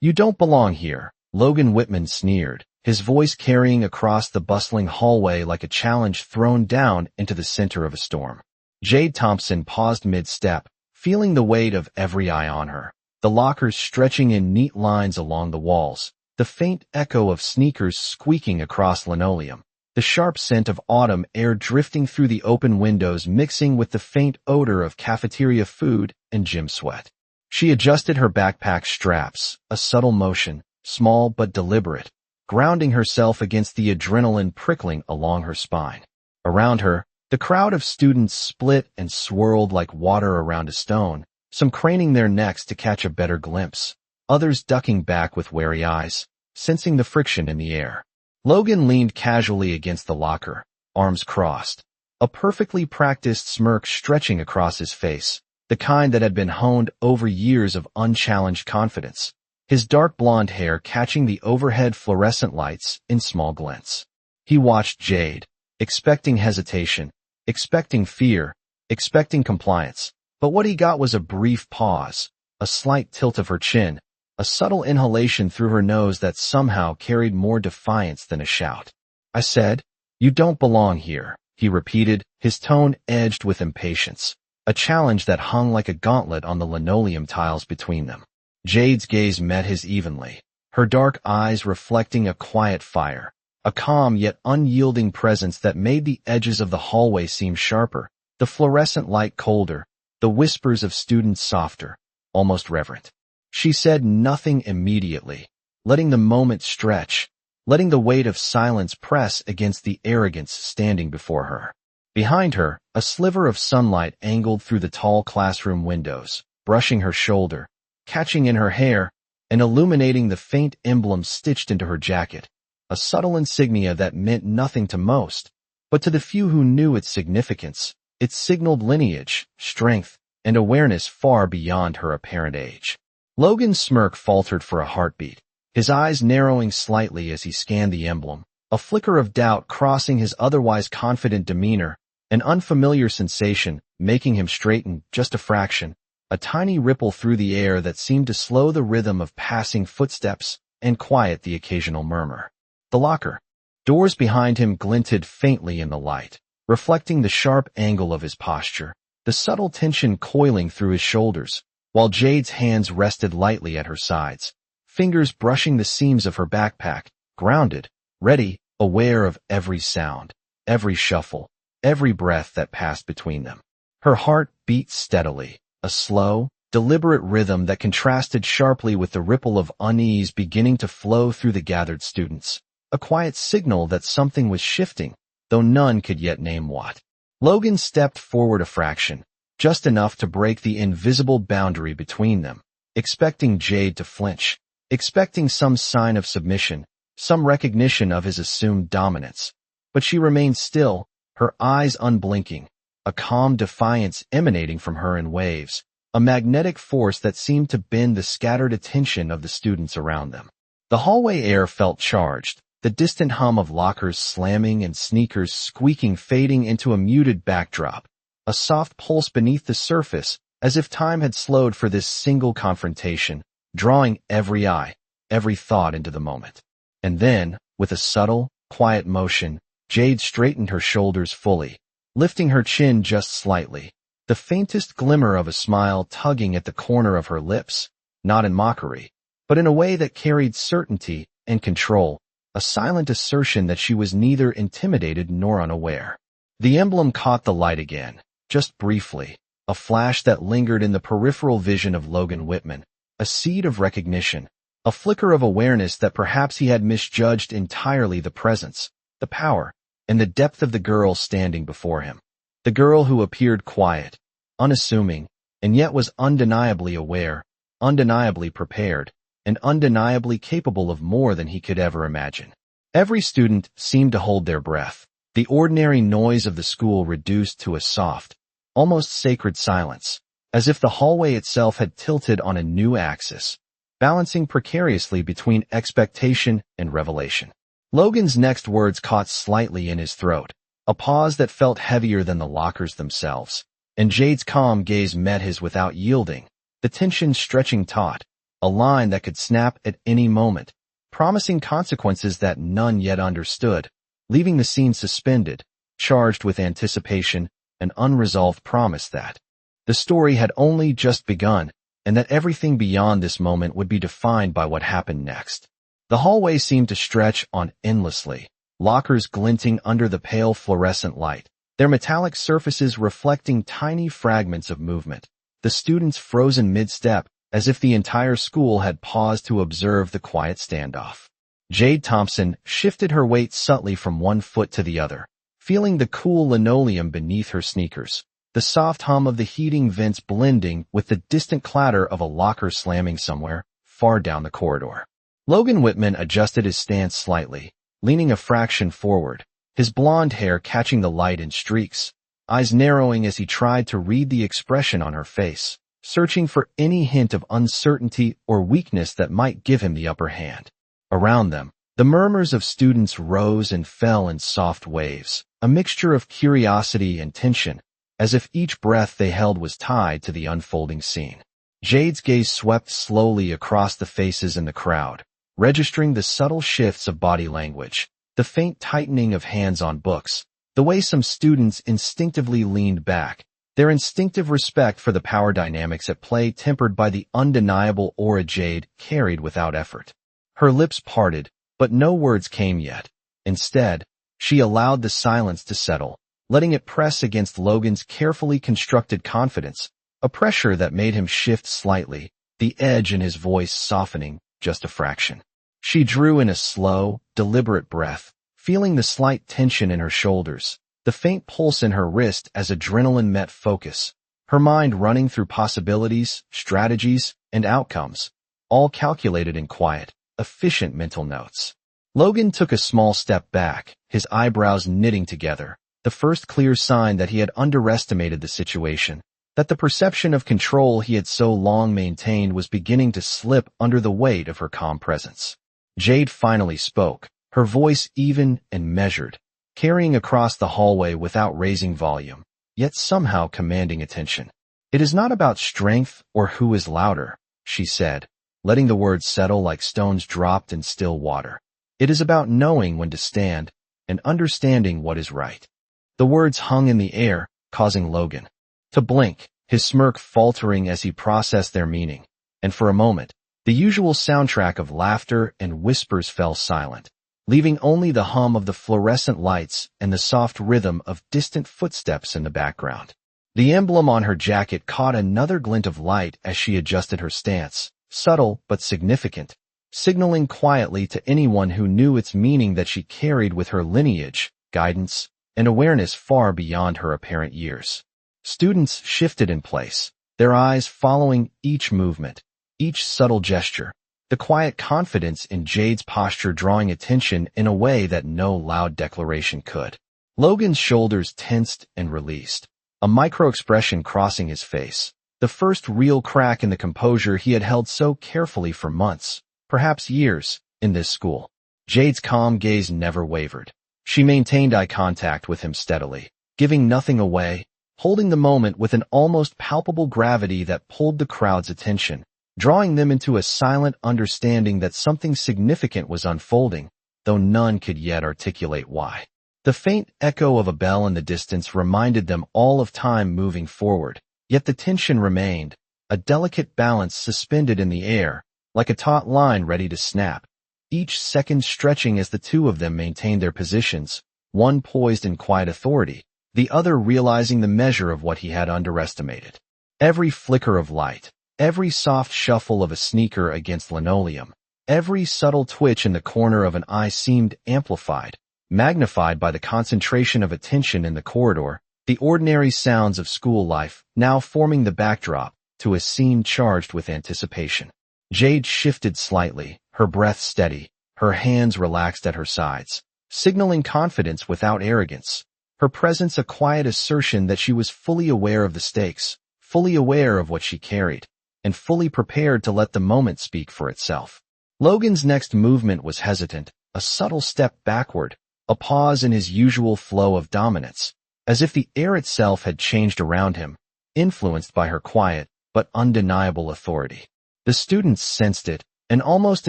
"You don't belong here," Logan Whitman sneered, his voice carrying across the bustling hallway like a challenge thrown down into the center of a storm. Jade Thompson paused mid-step, feeling the weight of every eye on her, the lockers stretching in neat lines along the walls, the faint echo of sneakers squeaking across linoleum, the sharp scent of autumn air drifting through the open windows mixing with the faint odor of cafeteria food and gym sweat. She adjusted her backpack straps, a subtle motion, small but deliberate, grounding herself against the adrenaline prickling along her spine. Around her, the crowd of students split and swirled like water around a stone, some craning their necks to catch a better glimpse, others ducking back with wary eyes, sensing the friction in the air. Logan leaned casually against the locker, arms crossed, a perfectly practiced smirk stretching across his face, the kind that had been honed over years of unchallenged confidence, his dark blonde hair catching the overhead fluorescent lights in small glints. He watched Jade, expecting hesitation, expecting fear, expecting compliance, but what he got was a brief pause, a slight tilt of her chin, a subtle inhalation through her nose that somehow carried more defiance than a shout. "I said, you don't belong here," he repeated, his tone edged with impatience, a challenge that hung like a gauntlet on the linoleum tiles between them. Jade's gaze met his evenly, her dark eyes reflecting a quiet fire, a calm yet unyielding presence that made the edges of the hallway seem sharper, the fluorescent light colder, the whispers of students softer, almost reverent. She said nothing immediately, letting the moment stretch, letting the weight of silence press against the arrogance standing before her. Behind her, a sliver of sunlight angled through the tall classroom windows, brushing her shoulder, catching in her hair, and illuminating the faint emblem stitched into her jacket, a subtle insignia that meant nothing to most, but to the few who knew its significance, it signaled lineage, strength, and awareness far beyond her apparent age. Logan's smirk faltered for a heartbeat, his eyes narrowing slightly as he scanned the emblem, a flicker of doubt crossing his otherwise confident demeanor, an unfamiliar sensation making him straighten just a fraction, a tiny ripple through the air that seemed to slow the rhythm of passing footsteps and quiet the occasional murmur. The locker. Doors behind him glinted faintly in the light, reflecting the sharp angle of his posture, the subtle tension coiling through his shoulders, while Jade's hands rested lightly at her sides, fingers brushing the seams of her backpack, grounded, ready, aware of every sound, every shuffle, every breath that passed between them. Her heart beat steadily, a slow, deliberate rhythm that contrasted sharply with the ripple of unease beginning to flow through the gathered students, a quiet signal that something was shifting, though none could yet name what. Logan stepped forward a fraction, just enough to break the invisible boundary between them, expecting Jade to flinch, expecting some sign of submission, some recognition of his assumed dominance. But she remained still, her eyes unblinking, a calm defiance emanating from her in waves, a magnetic force that seemed to bend the scattered attention of the students around them. The hallway air felt charged, the distant hum of lockers slamming and sneakers squeaking fading into a muted backdrop, a soft pulse beneath the surface, as if time had slowed for this single confrontation, drawing every eye, every thought into the moment. And then, with a subtle, quiet motion, Jade straightened her shoulders fully, lifting her chin just slightly, the faintest glimmer of a smile tugging at the corner of her lips, not in mockery, but in a way that carried certainty and control, a silent assertion that she was neither intimidated nor unaware. The emblem caught the light again, just briefly, a flash that lingered in the peripheral vision of Logan Whitman, a seed of recognition, a flicker of awareness that perhaps he had misjudged entirely the presence, the power, and the depth of the girl standing before him. The girl who appeared quiet, unassuming, and yet was undeniably aware, undeniably prepared, and undeniably capable of more than he could ever imagine. Every student seemed to hold their breath, the ordinary noise of the school reduced to a soft, almost sacred silence, as if the hallway itself had tilted on a new axis, balancing precariously between expectation and revelation. Logan's next words caught slightly in his throat, a pause that felt heavier than the lockers themselves, and Jade's calm gaze met his without yielding, the tension stretching taut, a line that could snap at any moment, promising consequences that none yet understood, leaving the scene suspended, charged with anticipation, an unresolved promise that the story had only just begun, and that everything beyond this moment would be defined by what happened next. The hallway seemed to stretch on endlessly, lockers glinting under the pale fluorescent light, their metallic surfaces reflecting tiny fragments of movement, the students frozen mid-step, as if the entire school had paused to observe the quiet standoff. Jade Thompson shifted her weight subtly from one foot to the other, feeling the cool linoleum beneath her sneakers, the soft hum of the heating vents blending with the distant clatter of a locker slamming somewhere far down the corridor. Logan Whitman adjusted his stance slightly, leaning a fraction forward, his blonde hair catching the light in streaks, eyes narrowing as he tried to read the expression on her face, searching for any hint of uncertainty or weakness that might give him the upper hand. Around them, the murmurs of students rose and fell in soft waves, a mixture of curiosity and tension, as if each breath they held was tied to the unfolding scene. Jade's gaze swept slowly across the faces in the crowd, registering the subtle shifts of body language, the faint tightening of hands on books, the way some students instinctively leaned back, their instinctive respect for the power dynamics at play tempered by the undeniable aura Jade carried without effort. Her lips parted, but no words came yet. Instead, she allowed the silence to settle, letting it press against Logan's carefully constructed confidence, a pressure that made him shift slightly, the edge in his voice softening just a fraction. She drew in a slow, deliberate breath, feeling the slight tension in her shoulders, the faint pulse in her wrist as adrenaline met focus, her mind running through possibilities, strategies, and outcomes, all calculated in quiet, efficient mental notes. Logan took a small step back, his eyebrows knitting together, the first clear sign that he had underestimated the situation, that the perception of control he had so long maintained was beginning to slip under the weight of her calm presence. Jade finally spoke, her voice even and measured, carrying across the hallway without raising volume, yet somehow commanding attention. "It is not about strength or who is louder," she said, letting the words settle like stones dropped in still water. "It is about knowing when to stand and understanding what is right." The words hung in the air, causing Logan to blink, his smirk faltering as he processed their meaning, and for a moment, the usual soundtrack of laughter and whispers fell silent, leaving only the hum of the fluorescent lights and the soft rhythm of distant footsteps in the background. The emblem on her jacket caught another glint of light as she adjusted her stance, subtle but significant, signaling quietly to anyone who knew its meaning that she carried with her lineage, guidance, and awareness far beyond her apparent years. Students shifted in place, their eyes following each movement, each subtle gesture, the quiet confidence in Jade's posture drawing attention in a way that no loud declaration could. Logan's shoulders tensed and released, a microexpression crossing his face, the first real crack in the composure he had held so carefully for months, perhaps years, in this school. Jade's calm gaze never wavered. She maintained eye contact with him steadily, giving nothing away, holding the moment with an almost palpable gravity that pulled the crowd's attention, drawing them into a silent understanding that something significant was unfolding, though none could yet articulate why. The faint echo of a bell in the distance reminded them all of time moving forward, yet the tension remained, a delicate balance suspended in the air, like a taut line ready to snap, each second stretching as the two of them maintained their positions, one poised in quiet authority, the other realizing the measure of what he had underestimated. Every flicker of light, every soft shuffle of a sneaker against linoleum, every subtle twitch in the corner of an eye seemed amplified, magnified by the concentration of attention in the corridor, the ordinary sounds of school life now forming the backdrop to a scene charged with anticipation. Jade shifted slightly, her breath steady, her hands relaxed at her sides, signaling confidence without arrogance, her presence a quiet assertion that she was fully aware of the stakes, fully aware of what she carried, and fully prepared to let the moment speak for itself. Logan's next movement was hesitant, a subtle step backward, a pause in his usual flow of dominance, as if the air itself had changed around him, influenced by her quiet but undeniable authority. The students sensed it, an almost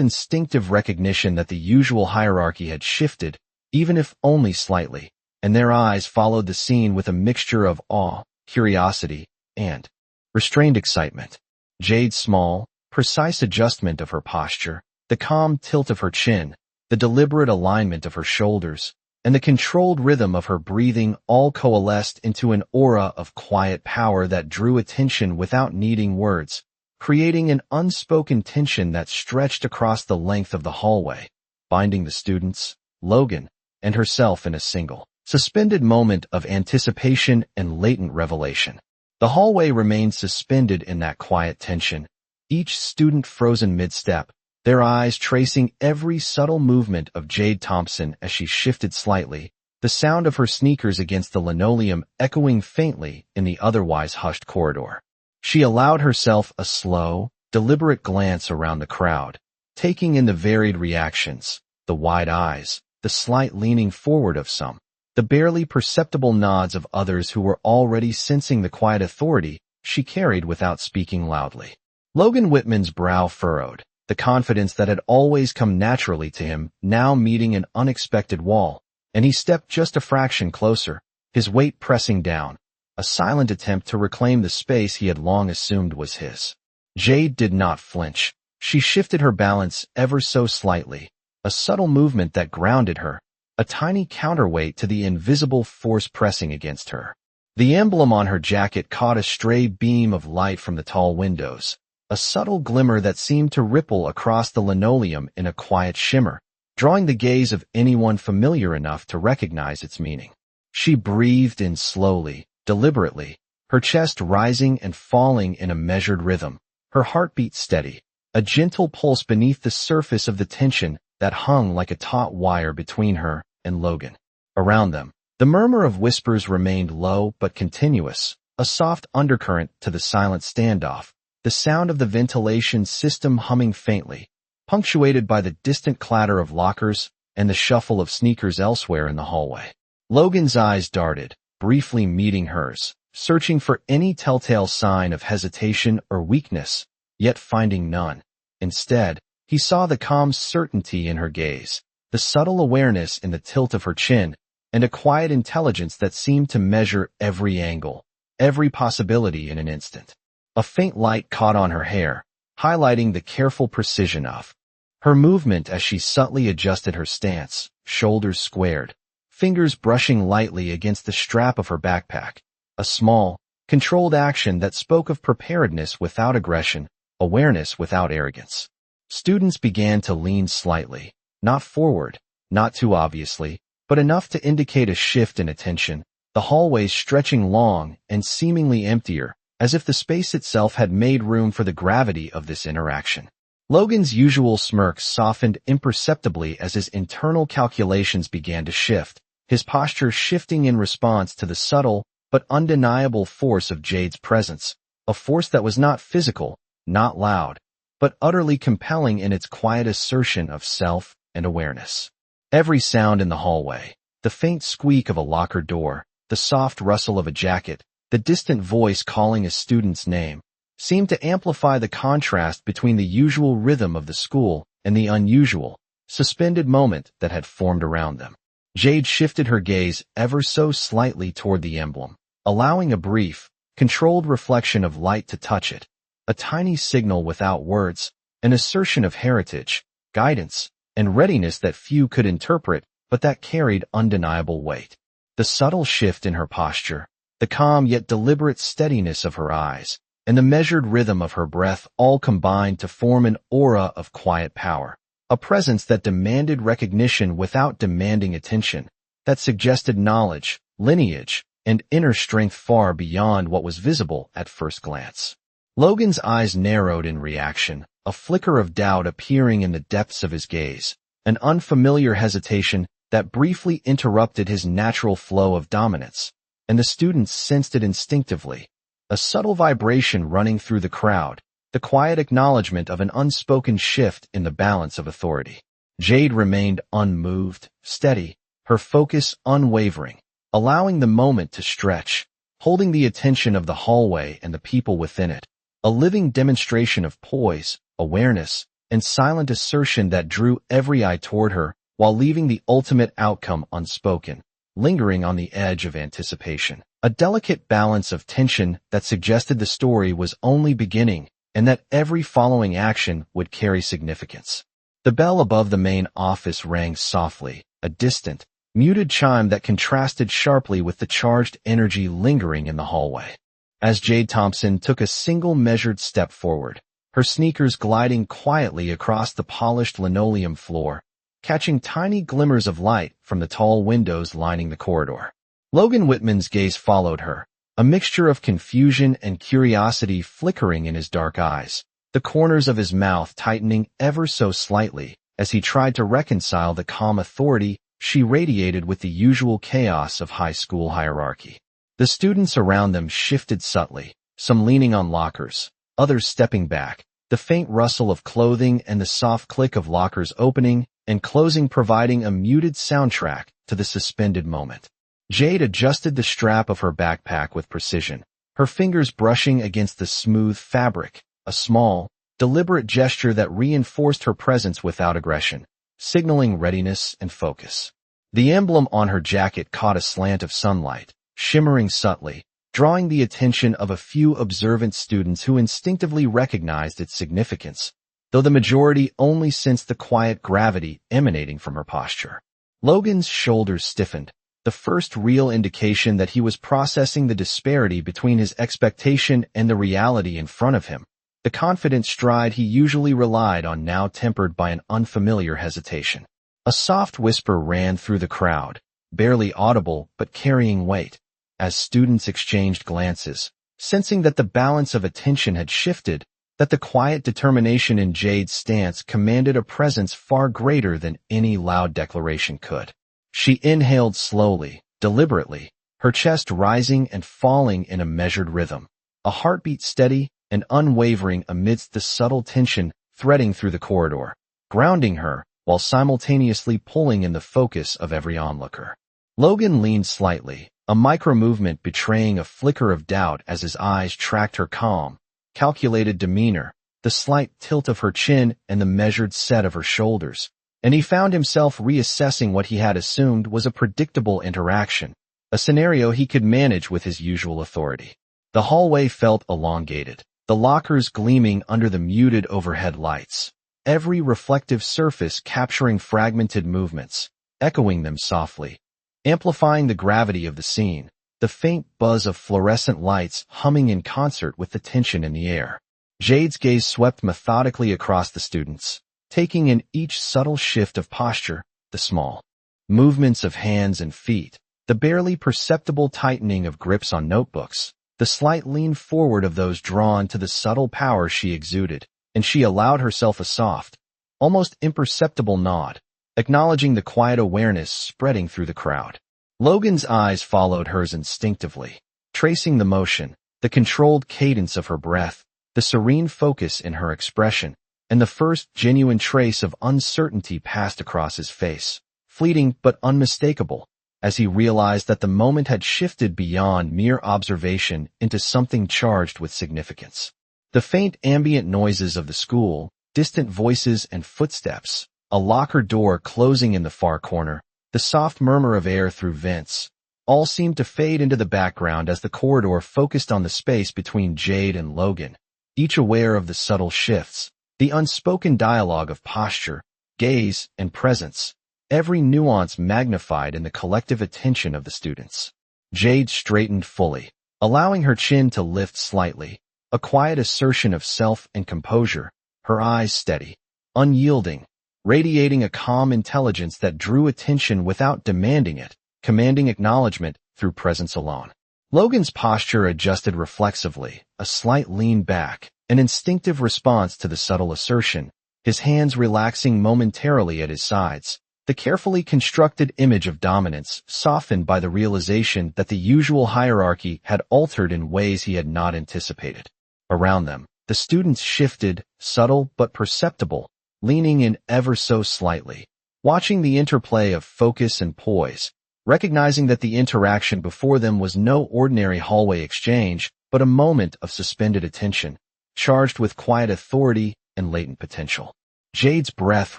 instinctive recognition that the usual hierarchy had shifted, even if only slightly, and their eyes followed the scene with a mixture of awe, curiosity, and restrained excitement. Jade's small, precise adjustment of her posture, the calm tilt of her chin, the deliberate alignment of her shoulders, and the controlled rhythm of her breathing all coalesced into an aura of quiet power that drew attention without needing words, creating an unspoken tension that stretched across the length of the hallway, binding the students, Logan, and herself in a single, suspended moment of anticipation and latent revelation. The hallway remained suspended in that quiet tension, each student frozen mid-step, their eyes tracing every subtle movement of Jade Thompson as she shifted slightly, the sound of her sneakers against the linoleum echoing faintly in the otherwise hushed corridor. She allowed herself a slow, deliberate glance around the crowd, taking in the varied reactions, the wide eyes, the slight leaning forward of some, the barely perceptible nods of others who were already sensing the quiet authority she carried without speaking loudly. Logan Whitman's brow furrowed, the confidence that had always come naturally to him now meeting an unexpected wall, and he stepped just a fraction closer, his weight pressing down, a silent attempt to reclaim the space he had long assumed was his. Jade did not flinch. She shifted her balance ever so slightly, a subtle movement that grounded her, a tiny counterweight to the invisible force pressing against her. The emblem on her jacket caught a stray beam of light from the tall windows, a subtle glimmer that seemed to ripple across the linoleum in a quiet shimmer, drawing the gaze of anyone familiar enough to recognize its meaning. She breathed in slowly, deliberately, her chest rising and falling in a measured rhythm, her heartbeat steady, a gentle pulse beneath the surface of the tension that hung like a taut wire between her and Logan. Around them, the murmur of whispers remained low but continuous, a soft undercurrent to the silent standoff, the sound of the ventilation system humming faintly, punctuated by the distant clatter of lockers and the shuffle of sneakers elsewhere in the hallway. Logan's eyes darted, briefly meeting hers, searching for any telltale sign of hesitation or weakness, yet finding none. Instead, he saw the calm certainty in her gaze, the subtle awareness in the tilt of her chin, and a quiet intelligence that seemed to measure every angle, every possibility in an instant. A faint light caught on her hair, highlighting the careful precision of her movement as she subtly adjusted her stance, shoulders squared, fingers brushing lightly against the strap of her backpack, a small, controlled action that spoke of preparedness without aggression, awareness without arrogance. Students began to lean slightly, not forward, not too obviously, but enough to indicate a shift in attention, the hallways stretching long and seemingly emptier, as if the space itself had made room for the gravity of this interaction. Logan's usual smirk softened imperceptibly as his internal calculations began to shift, his posture shifting in response to the subtle but undeniable force of Jade's presence, a force that was not physical, not loud, but utterly compelling in its quiet assertion of self and awareness. Every sound in the hallway, the faint squeak of a locker door, the soft rustle of a jacket, the distant voice calling a student's name, seemed to amplify the contrast between the usual rhythm of the school and the unusual, suspended moment that had formed around them. Jade shifted her gaze ever so slightly toward the emblem, allowing a brief, controlled reflection of light to touch it, a tiny signal without words, an assertion of heritage, guidance, and readiness that few could interpret, but that carried undeniable weight. The subtle shift in her posture, the calm yet deliberate steadiness of her eyes, and the measured rhythm of her breath all combined to form an aura of quiet power, a presence that demanded recognition without demanding attention, that suggested knowledge, lineage, and inner strength far beyond what was visible at first glance. Logan's eyes narrowed in reaction, a flicker of doubt appearing in the depths of his gaze, an unfamiliar hesitation that briefly interrupted his natural flow of dominance, and the students sensed it instinctively, a subtle vibration running through the crowd, the quiet acknowledgment of an unspoken shift in the balance of authority. Jade remained unmoved, steady, her focus unwavering, allowing the moment to stretch, holding the attention of the hallway and the people within it, a living demonstration of poise, awareness, and silent assertion that drew every eye toward her, while leaving the ultimate outcome unspoken, lingering on the edge of anticipation. A delicate balance of tension that suggested the story was only beginning and that every following action would carry significance. The bell above the main office rang softly, a distant, muted chime that contrasted sharply with the charged energy lingering in the hallway. As Jade Thompson took a single measured step forward, her sneakers gliding quietly across the polished linoleum floor, catching tiny glimmers of light from the tall windows lining the corridor. Logan Whitman's gaze followed her, a mixture of confusion and curiosity flickering in his dark eyes, the corners of his mouth tightening ever so slightly as he tried to reconcile the calm authority she radiated with the usual chaos of high school hierarchy. The students around them shifted subtly, some leaning on lockers, others stepping back, the faint rustle of clothing and the soft click of lockers opening and closing providing a muted soundtrack to the suspended moment. Jade adjusted the strap of her backpack with precision, her fingers brushing against the smooth fabric, a small, deliberate gesture that reinforced her presence without aggression, signaling readiness and focus. The emblem on her jacket caught a slant of sunlight, shimmering subtly, drawing the attention of a few observant students who instinctively recognized its significance, though the majority only sensed the quiet gravity emanating from her posture. Logan's shoulders stiffened, the first real indication that he was processing the disparity between his expectation and the reality in front of him. The confident stride he usually relied on now tempered by an unfamiliar hesitation. A soft whisper ran through the crowd, barely audible but carrying weight, as students exchanged glances, sensing that the balance of attention had shifted, that the quiet determination in Jade's stance commanded a presence far greater than any loud declaration could. She inhaled slowly, deliberately, her chest rising and falling in a measured rhythm, a heartbeat steady and unwavering amidst the subtle tension threading through the corridor, grounding her while simultaneously pulling in the focus of every onlooker. Logan leaned slightly, a micro-movement betraying a flicker of doubt as his eyes tracked her calm, calculated demeanor, the slight tilt of her chin and the measured set of her shoulders, and he found himself reassessing what he had assumed was a predictable interaction, a scenario he could manage with his usual authority. The hallway felt elongated, the lockers gleaming under the muted overhead lights, every reflective surface capturing fragmented movements, echoing them softly, amplifying the gravity of the scene, the faint buzz of fluorescent lights humming in concert with the tension in the air. Jade's gaze swept methodically across the students, taking in each subtle shift of posture, the small movements of hands and feet, the barely perceptible tightening of grips on notebooks, the slight lean forward of those drawn to the subtle power she exuded, and she allowed herself a soft, almost imperceptible nod, acknowledging the quiet awareness spreading through the crowd. Logan's eyes followed hers instinctively, tracing the motion, the controlled cadence of her breath, the serene focus in her expression, and the first genuine trace of uncertainty passed across his face, fleeting but unmistakable, as he realized that the moment had shifted beyond mere observation into something charged with significance. The faint ambient noises of the school, distant voices and footsteps, a locker door closing in the far corner, the soft murmur of air through vents, all seemed to fade into the background as the corridor focused on the space between Jade and Logan, each aware of the subtle shifts, the unspoken dialogue of posture, gaze, and presence, every nuance magnified in the collective attention of the students. Jade straightened fully, allowing her chin to lift slightly, a quiet assertion of self and composure, her eyes steady, unyielding, radiating a calm intelligence that drew attention without demanding it, commanding acknowledgment through presence alone. Logan's posture adjusted reflexively, a slight lean back, an instinctive response to the subtle assertion, his hands relaxing momentarily at his sides, the carefully constructed image of dominance softened by the realization that the usual hierarchy had altered in ways he had not anticipated. Around them, the students shifted, subtle but perceptible, leaning in ever so slightly, watching the interplay of focus and poise, recognizing that the interaction before them was no ordinary hallway exchange, but a moment of suspended attention, charged with quiet authority, and latent potential. Jade's breath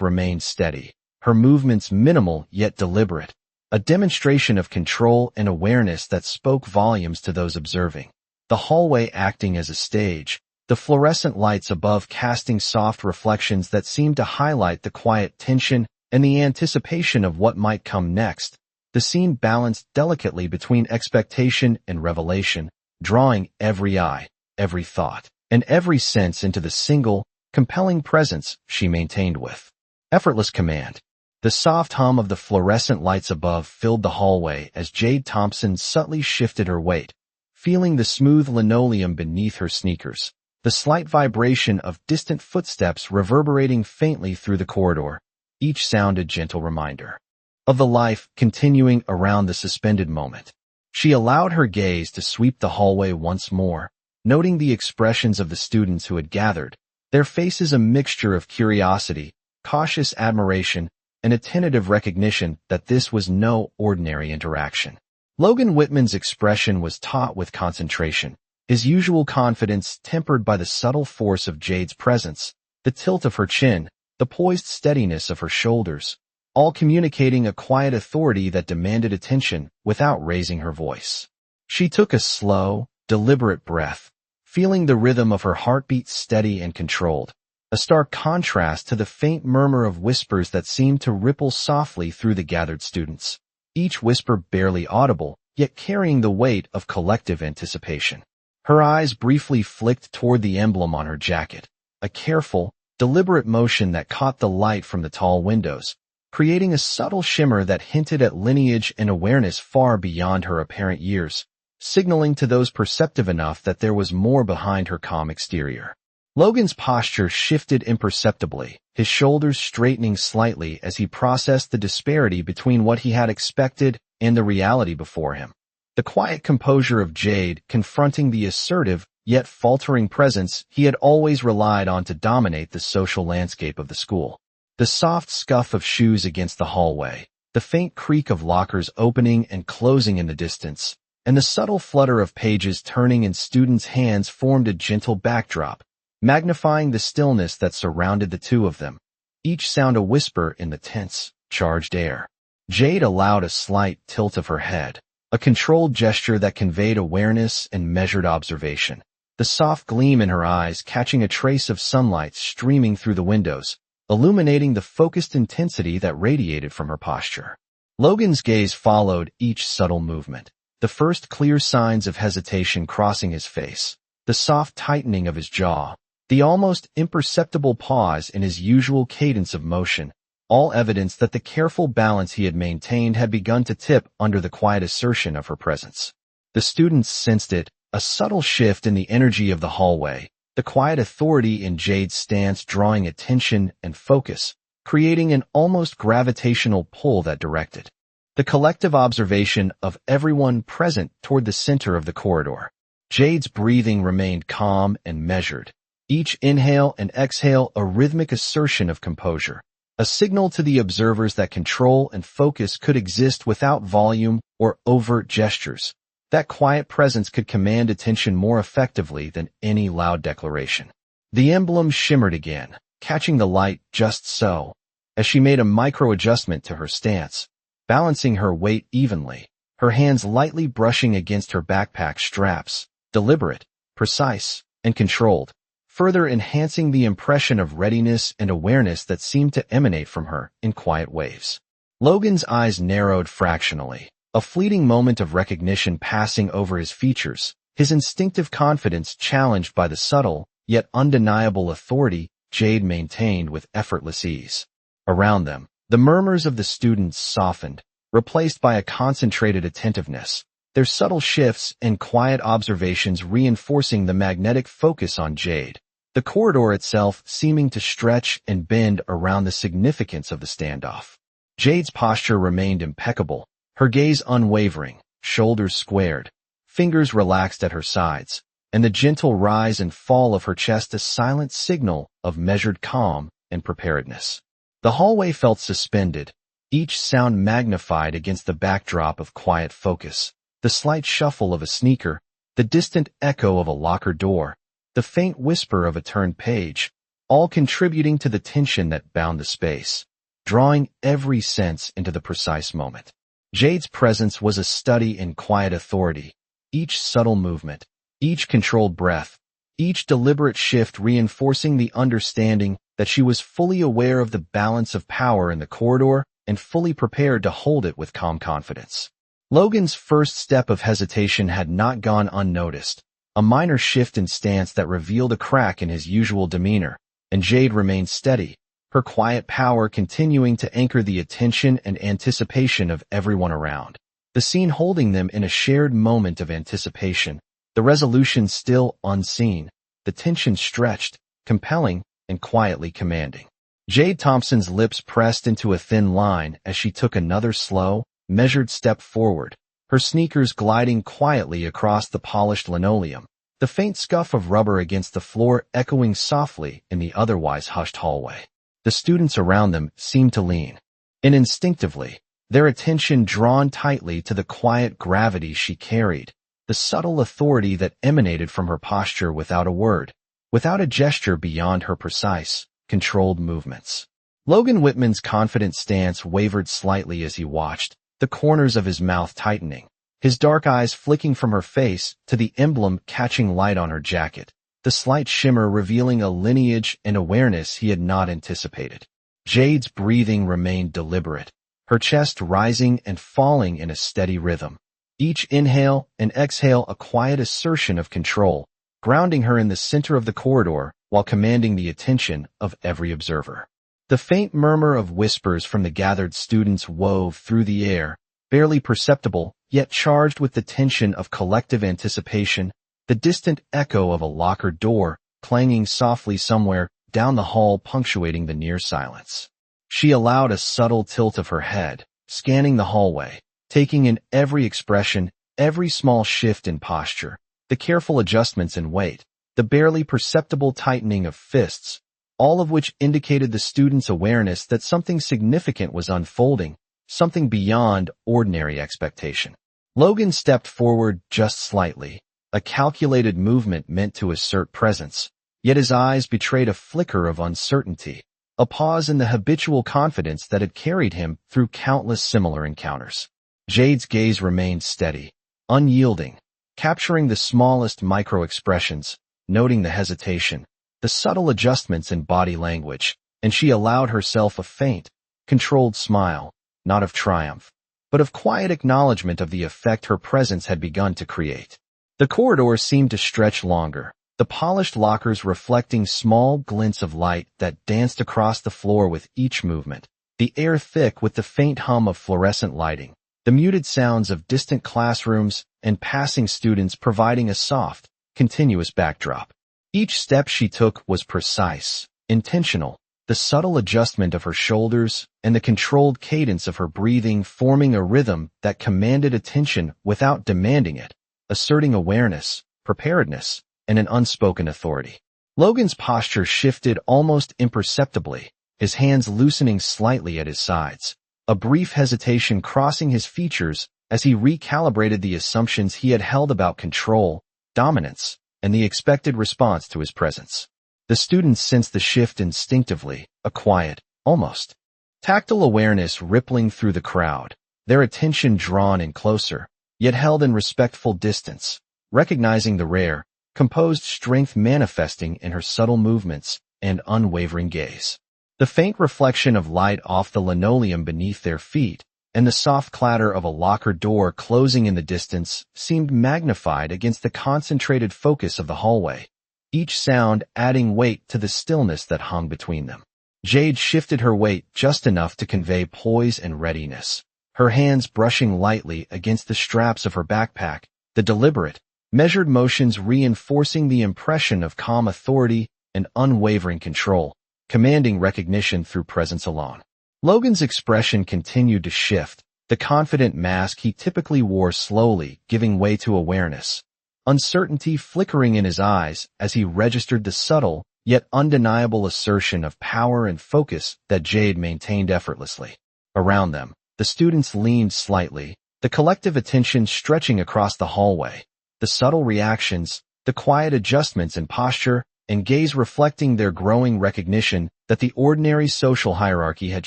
remained steady, her movements minimal yet deliberate, a demonstration of control and awareness that spoke volumes to those observing. The hallway acting as a stage, the fluorescent lights above casting soft reflections that seemed to highlight the quiet tension and the anticipation of what might come next. The scene balanced delicately between expectation and revelation, drawing every eye, every thought, and every sense into the single, compelling presence she maintained with effortless command. The soft hum of the fluorescent lights above filled the hallway as Jade Thompson subtly shifted her weight, feeling the smooth linoleum beneath her sneakers, the slight vibration of distant footsteps reverberating faintly through the corridor, each sound a gentle reminder of the life continuing around the suspended moment. She allowed her gaze to sweep the hallway once more, noting the expressions of the students who had gathered, their faces a mixture of curiosity, cautious admiration, and a tentative recognition that this was no ordinary interaction. Logan Whitman's expression was taut with concentration, his usual confidence tempered by the subtle force of Jade's presence, the tilt of her chin, the poised steadiness of her shoulders, all communicating a quiet authority that demanded attention without raising her voice. She took a slow, deliberate breath, feeling the rhythm of her heartbeat steady and controlled, a stark contrast to the faint murmur of whispers that seemed to ripple softly through the gathered students, each whisper barely audible, yet carrying the weight of collective anticipation. Her eyes briefly flicked toward the emblem on her jacket, a careful, deliberate motion that caught the light from the tall windows, creating a subtle shimmer that hinted at lineage and awareness far beyond her apparent years, signaling to those perceptive enough that there was more behind her calm exterior. Logan's posture shifted imperceptibly, his shoulders straightening slightly as he processed the disparity between what he had expected and the reality before him. The quiet composure of Jade confronting the assertive, yet faltering presence he had always relied on to dominate the social landscape of the school. The soft scuff of shoes against the hallway, the faint creak of lockers opening and closing in the distance, and the subtle flutter of pages turning in students' hands formed a gentle backdrop, magnifying the stillness that surrounded the two of them, each sound a whisper in the tense, charged air. Jade allowed a slight tilt of her head, a controlled gesture that conveyed awareness and measured observation, the soft gleam in her eyes catching a trace of sunlight streaming through the windows, illuminating the focused intensity that radiated from her posture. Logan's gaze followed each subtle movement, the first clear signs of hesitation crossing his face, the soft tightening of his jaw, the almost imperceptible pause in his usual cadence of motion, all evidence that the careful balance he had maintained had begun to tip under the quiet assertion of her presence. The students sensed it, a subtle shift in the energy of the hallway, the quiet authority in Jade's stance drawing attention and focus, creating an almost gravitational pull that directed the collective observation of everyone present toward the center of the corridor. Jade's breathing remained calm and measured, each inhale and exhale a rhythmic assertion of composure, a signal to the observers that control and focus could exist without volume or overt gestures. That quiet presence could command attention more effectively than any loud declaration. The emblem shimmered again, catching the light just so, as she made a micro-adjustment to her stance, balancing her weight evenly, her hands lightly brushing against her backpack straps, deliberate, precise, and controlled, further enhancing the impression of readiness and awareness that seemed to emanate from her in quiet waves. Logan's eyes narrowed fractionally, a fleeting moment of recognition passing over his features, his instinctive confidence challenged by the subtle, yet undeniable authority Jade maintained with effortless ease. Around them, the murmurs of the students softened, replaced by a concentrated attentiveness, their subtle shifts and quiet observations reinforcing the magnetic focus on Jade, the corridor itself seeming to stretch and bend around the significance of the standoff. Jade's posture remained impeccable, her gaze unwavering, shoulders squared, fingers relaxed at her sides, and the gentle rise and fall of her chest a silent signal of measured calm and preparedness. The hallway felt suspended, each sound magnified against the backdrop of quiet focus, the slight shuffle of a sneaker, the distant echo of a locker door, the faint whisper of a turned page, all contributing to the tension that bound the space, drawing every sense into the precise moment. Jade's presence was a study in quiet authority. Each subtle movement, each controlled breath, each deliberate shift reinforcing the understanding that she was fully aware of the balance of power in the corridor and fully prepared to hold it with calm confidence. Logan's first step of hesitation had not gone unnoticed, a minor shift in stance that revealed a crack in his usual demeanor, and Jade remained steady, her quiet power continuing to anchor the attention and anticipation of everyone around. The scene holding them in a shared moment of anticipation, the resolution still unseen, the tension stretched, compelling, and quietly commanding. Jade Thompson's lips pressed into a thin line as she took another slow, measured step forward, her sneakers gliding quietly across the polished linoleum, the faint scuff of rubber against the floor echoing softly in the otherwise hushed hallway. The students around them seemed to lean in instinctively, their attention drawn tightly to the quiet gravity she carried, the subtle authority that emanated from her posture without a word, without a gesture beyond her precise, controlled movements. Logan Whitman's confident stance wavered slightly as he watched, the corners of his mouth tightening, his dark eyes flicking from her face to the emblem catching light on her jacket, the slight shimmer revealing a lineage and awareness he had not anticipated. Jade's breathing remained deliberate, her chest rising and falling in a steady rhythm. Each inhale and exhale a quiet assertion of control, grounding her in the center of the corridor while commanding the attention of every observer. The faint murmur of whispers from the gathered students wove through the air, barely perceptible, yet charged with the tension of collective anticipation, the distant echo of a locker door clanging softly somewhere down the hall punctuating the near silence. She allowed a subtle tilt of her head, scanning the hallway, taking in every expression, every small shift in posture, the careful adjustments in weight, the barely perceptible tightening of fists, all of which indicated the student's awareness that something significant was unfolding, something beyond ordinary expectation. Logan stepped forward just slightly, a calculated movement meant to assert presence, yet his eyes betrayed a flicker of uncertainty, a pause in the habitual confidence that had carried him through countless similar encounters. Jade's gaze remained steady, unyielding, capturing the smallest microexpressions, noting the hesitation, the subtle adjustments in body language, and she allowed herself a faint, controlled smile, not of triumph, but of quiet acknowledgment of the effect her presence had begun to create. The corridor seemed to stretch longer, the polished lockers reflecting small glints of light that danced across the floor with each movement, the air thick with the faint hum of fluorescent lighting, the muted sounds of distant classrooms and passing students providing a soft, continuous backdrop. Each step she took was precise, intentional, the subtle adjustment of her shoulders and the controlled cadence of her breathing forming a rhythm that commanded attention without demanding it, asserting awareness, preparedness, and an unspoken authority. Logan's posture shifted almost imperceptibly, his hands loosening slightly at his sides, a brief hesitation crossing his features as he recalibrated the assumptions he had held about control, dominance, and the expected response to his presence. The students sensed the shift instinctively, a quiet, almost tactile awareness rippling through the crowd, their attention drawn in closer, yet held in respectful distance, recognizing the rare, composed strength manifesting in her subtle movements and unwavering gaze. The faint reflection of light off the linoleum beneath their feet and the soft clatter of a locker door closing in the distance seemed magnified against the concentrated focus of the hallway, each sound adding weight to the stillness that hung between them. Jade shifted her weight just enough to convey poise and readiness, her hands brushing lightly against the straps of her backpack, the deliberate, measured motions reinforcing the impression of calm authority and unwavering control, commanding recognition through presence alone. Logan's expression continued to shift, the confident mask he typically wore slowly giving way to awareness, uncertainty flickering in his eyes as he registered the subtle, yet undeniable assertion of power and focus that Jade maintained effortlessly. Around them, the students leaned slightly, the collective attention stretching across the hallway, the subtle reactions, the quiet adjustments in posture, and gaze reflecting their growing recognition that the ordinary social hierarchy had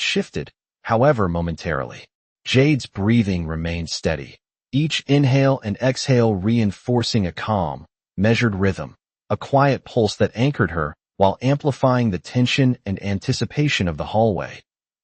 shifted, however momentarily. Jade's breathing remained steady, each inhale and exhale reinforcing a calm, measured rhythm, a quiet pulse that anchored her while amplifying the tension and anticipation of the hallway.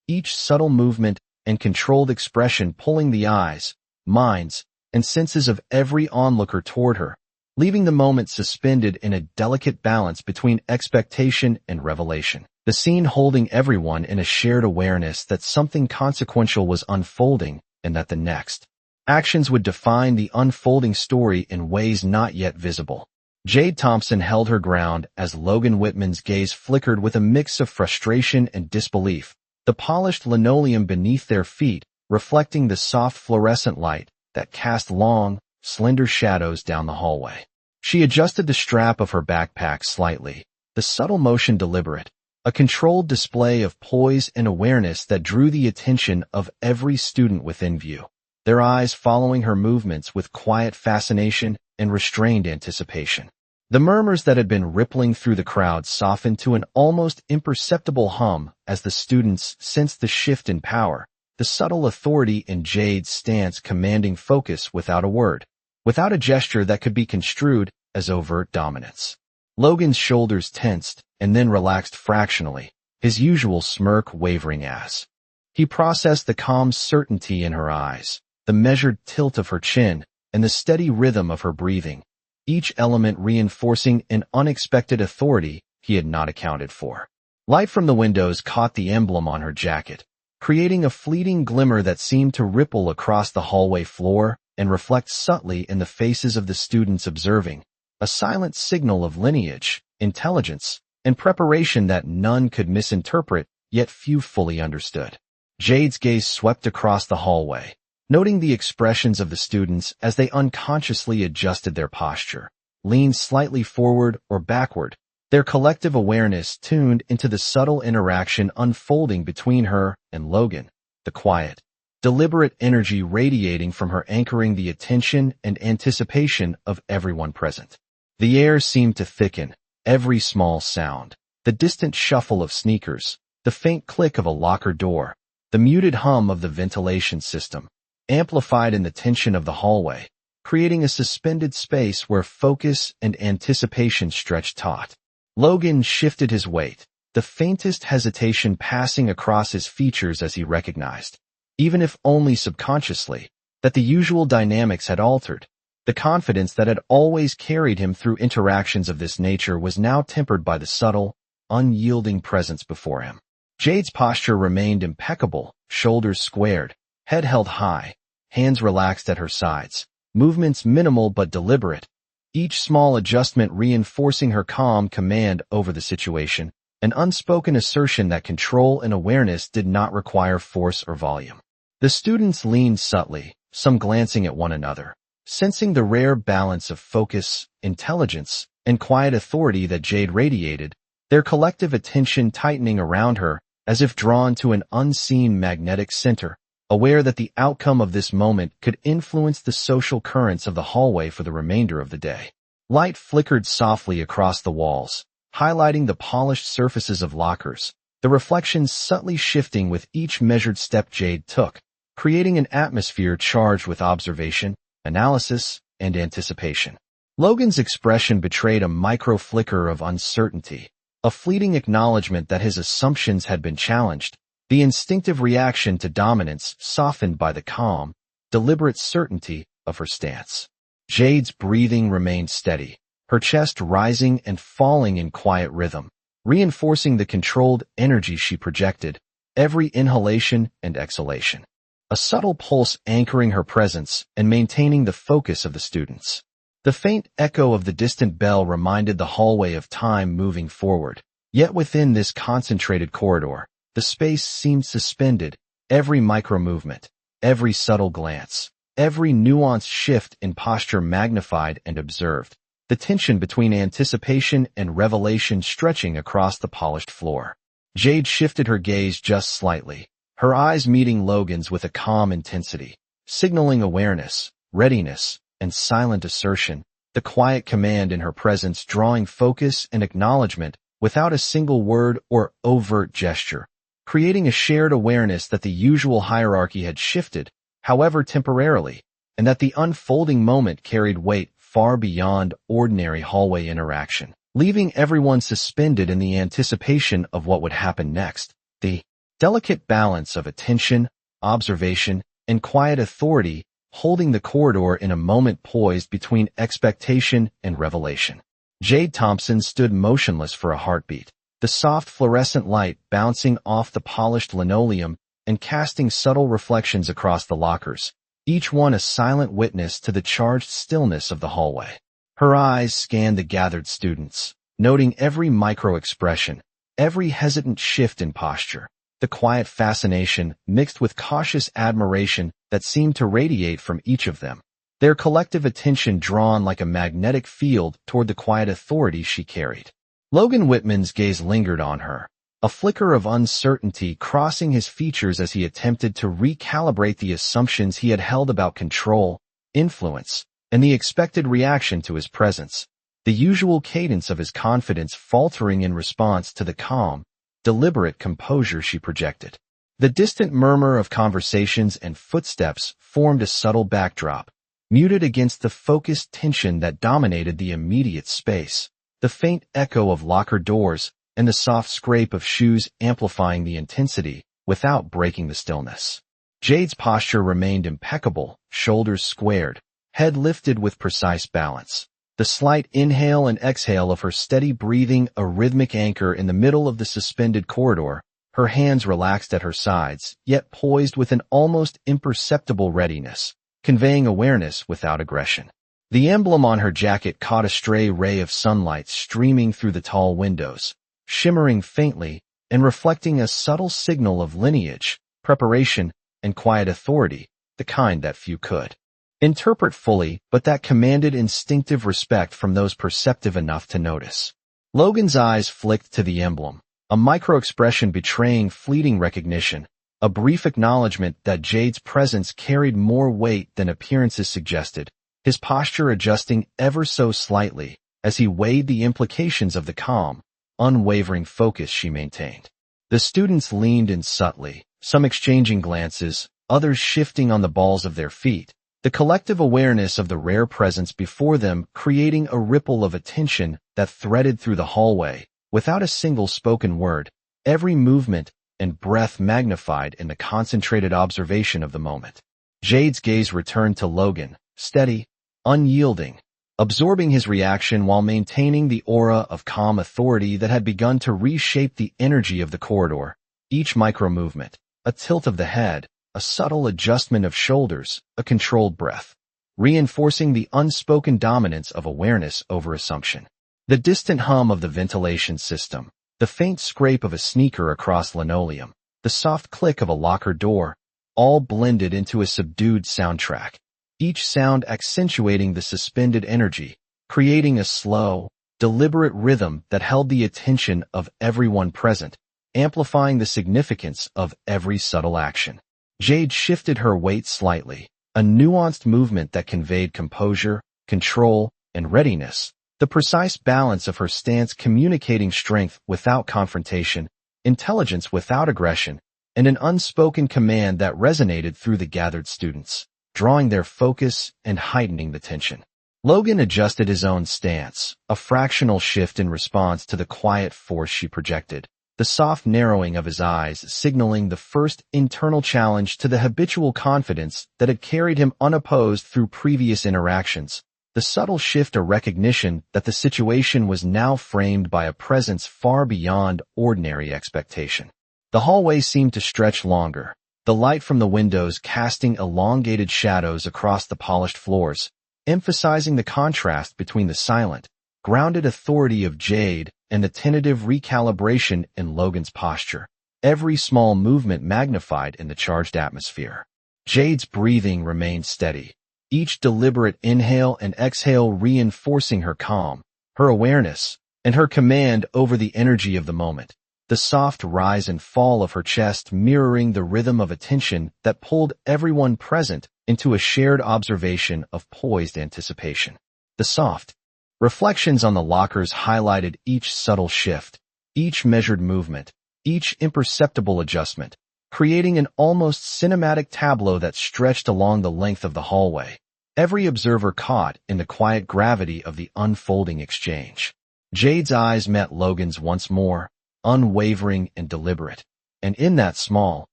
Each subtle movement and controlled expression pulling the eyes, minds, and senses of every onlooker toward her, leaving the moment suspended in a delicate balance between expectation and revelation. The scene holding everyone in a shared awareness that something consequential was unfolding and that the next actions would define the unfolding story in ways not yet visible. Jade Thompson held her ground as Logan Whitman's gaze flickered with a mix of frustration and disbelief, the polished linoleum beneath their feet reflecting the soft fluorescent light that cast long, slender shadows down the hallway. She adjusted the strap of her backpack slightly, the subtle motion deliberate, a controlled display of poise and awareness that drew the attention of every student within view, their eyes following her movements with quiet fascination and restrained anticipation. The murmurs that had been rippling through the crowd softened to an almost imperceptible hum as the students sensed the shift in power, the subtle authority in Jade's stance commanding focus without a word, without a gesture that could be construed as overt dominance. Logan's shoulders tensed and then relaxed fractionally, his usual smirk wavering as he processed the calm certainty in her eyes, the measured tilt of her chin, and the steady rhythm of her breathing, each element reinforcing an unexpected authority he had not accounted for. Light from the windows caught the emblem on her jacket, creating a fleeting glimmer that seemed to ripple across the hallway floor and reflect subtly in the faces of the students observing, a silent signal of lineage, intelligence, and preparation that none could misinterpret, yet few fully understood. Jade's gaze swept across the hallway, noting the expressions of the students as they unconsciously adjusted their posture, leaned slightly forward or backward, their collective awareness tuned into the subtle interaction unfolding between her and Logan, the quiet, deliberate energy radiating from her anchoring the attention and anticipation of everyone present. The air seemed to thicken, every small sound, the distant shuffle of sneakers, the faint click of a locker door, the muted hum of the ventilation system, amplified in the tension of the hallway, creating a suspended space where focus and anticipation stretched taut. Logan shifted his weight, the faintest hesitation passing across his features as he recognized, even if only subconsciously, that the usual dynamics had altered. The confidence that had always carried him through interactions of this nature was now tempered by the subtle, unyielding presence before him. Jade's posture remained impeccable, shoulders squared, head held high, hands relaxed at her sides, movements minimal but deliberate, each small adjustment reinforcing her calm command over the situation, an unspoken assertion that control and awareness did not require force or volume. The students leaned subtly, some glancing at one another, sensing the rare balance of focus, intelligence, and quiet authority that Jade radiated, their collective attention tightening around her as if drawn to an unseen magnetic center, aware that the outcome of this moment could influence the social currents of the hallway for the remainder of the day. Light flickered softly across the walls, highlighting the polished surfaces of lockers, the reflections subtly shifting with each measured step Jade took, creating an atmosphere charged with observation, analysis, and anticipation. Logan's expression betrayed a micro-flicker of uncertainty, a fleeting acknowledgment that his assumptions had been challenged, the instinctive reaction to dominance softened by the calm, deliberate certainty of her stance. Jade's breathing remained steady, her chest rising and falling in quiet rhythm, reinforcing the controlled energy she projected, every inhalation and exhalation. A subtle pulse anchoring her presence and maintaining the focus of the students. The faint echo of the distant bell reminded the hallway of time moving forward, yet within this concentrated corridor, the space seemed suspended, every micro-movement, every subtle glance, every nuanced shift in posture magnified and observed, the tension between anticipation and revelation stretching across the polished floor. Jade shifted her gaze just slightly, her eyes meeting Logan's with a calm intensity, signaling awareness, readiness, and silent assertion the quiet command in her presence drawing focus and acknowledgment without a single word or overt gesture, creating a shared awareness that the usual hierarchy had shifted, however temporarily, and that the unfolding moment carried weight far beyond ordinary hallway interaction, leaving everyone suspended in the anticipation of what would happen next. The delicate balance of attention, observation, and quiet authority holding the corridor in a moment poised between expectation and revelation. Jade Thompson stood motionless for a heartbeat, the soft fluorescent light bouncing off the polished linoleum and casting subtle reflections across the lockers, each one a silent witness to the charged stillness of the hallway. Her eyes scanned the gathered students, noting every microexpression, every hesitant shift in posture, the quiet fascination mixed with cautious admiration that seemed to radiate from each of them, their collective attention drawn like a magnetic field toward the quiet authority she carried. Logan Whitman's gaze lingered on her, a flicker of uncertainty crossing his features as he attempted to recalibrate the assumptions he had held about control, influence, and the expected reaction to his presence, the usual cadence of his confidence faltering in response to the calm, deliberate composure she projected. The distant murmur of conversations and footsteps formed a subtle backdrop, muted against the focused tension that dominated the immediate space, the faint echo of locker doors and the soft scrape of shoes amplifying the intensity without breaking the stillness. Jade's posture remained impeccable, shoulders squared, head lifted with precise balance. The slight inhale and exhale of her steady breathing a rhythmic anchor in the middle of the suspended corridor, her hands relaxed at her sides, yet poised with an almost imperceptible readiness, conveying awareness without aggression. The emblem on her jacket caught a stray ray of sunlight streaming through the tall windows, shimmering faintly and reflecting a subtle signal of lineage, preparation, and quiet authority, the kind that few could interpret fully, but that commanded instinctive respect from those perceptive enough to notice. Logan's eyes flicked to the emblem, a microexpression betraying fleeting recognition, a brief acknowledgment that Jade's presence carried more weight than appearances suggested, his posture adjusting ever so slightly as he weighed the implications of the calm, unwavering focus she maintained. The students leaned in subtly, some exchanging glances, others shifting on the balls of their feet, the collective awareness of the rare presence before them creating a ripple of attention that threaded through the hallway, without a single spoken word, every movement and breath magnified in the concentrated observation of the moment. Jade's gaze returned to Logan, steady, unyielding, absorbing his reaction while maintaining the aura of calm authority that had begun to reshape the energy of the corridor. Each micro-movement, a tilt of the head, a subtle adjustment of shoulders, a controlled breath, reinforcing the unspoken dominance of awareness over assumption. The distant hum of the ventilation system, the faint scrape of a sneaker across linoleum, the soft click of a locker door, all blended into a subdued soundtrack, each sound accentuating the suspended energy, creating a slow, deliberate rhythm that held the attention of everyone present, amplifying the significance of every subtle action. Jade shifted her weight slightly, a nuanced movement that conveyed composure, control, and readiness, the precise balance of her stance communicating strength without confrontation, intelligence without aggression, and an unspoken command that resonated through the gathered students, drawing their focus and heightening the tension. Logan adjusted his own stance, a fractional shift in response to the quiet force she projected, the soft narrowing of his eyes signaling the first internal challenge to the habitual confidence that had carried him unopposed through previous interactions, the subtle shift a recognition that the situation was now framed by a presence far beyond ordinary expectation. The hallway seemed to stretch longer, the light from the windows casting elongated shadows across the polished floors, emphasizing the contrast between the silent, grounded authority of Jade and the tentative recalibration in Logan's posture, every small movement magnified in the charged atmosphere. Jade's breathing remained steady, each deliberate inhale and exhale reinforcing her calm, her awareness, and her command over the energy of the moment, the soft rise and fall of her chest mirroring the rhythm of attention that pulled everyone present into a shared observation of poised anticipation. the soft. Reflections on the lockers highlighted each subtle shift, each measured movement, each imperceptible adjustment, creating an almost cinematic tableau that stretched along the length of the hallway. Every observer caught in the quiet gravity of the unfolding exchange. Jade's eyes met Logan's once more, unwavering and deliberate. And in that small,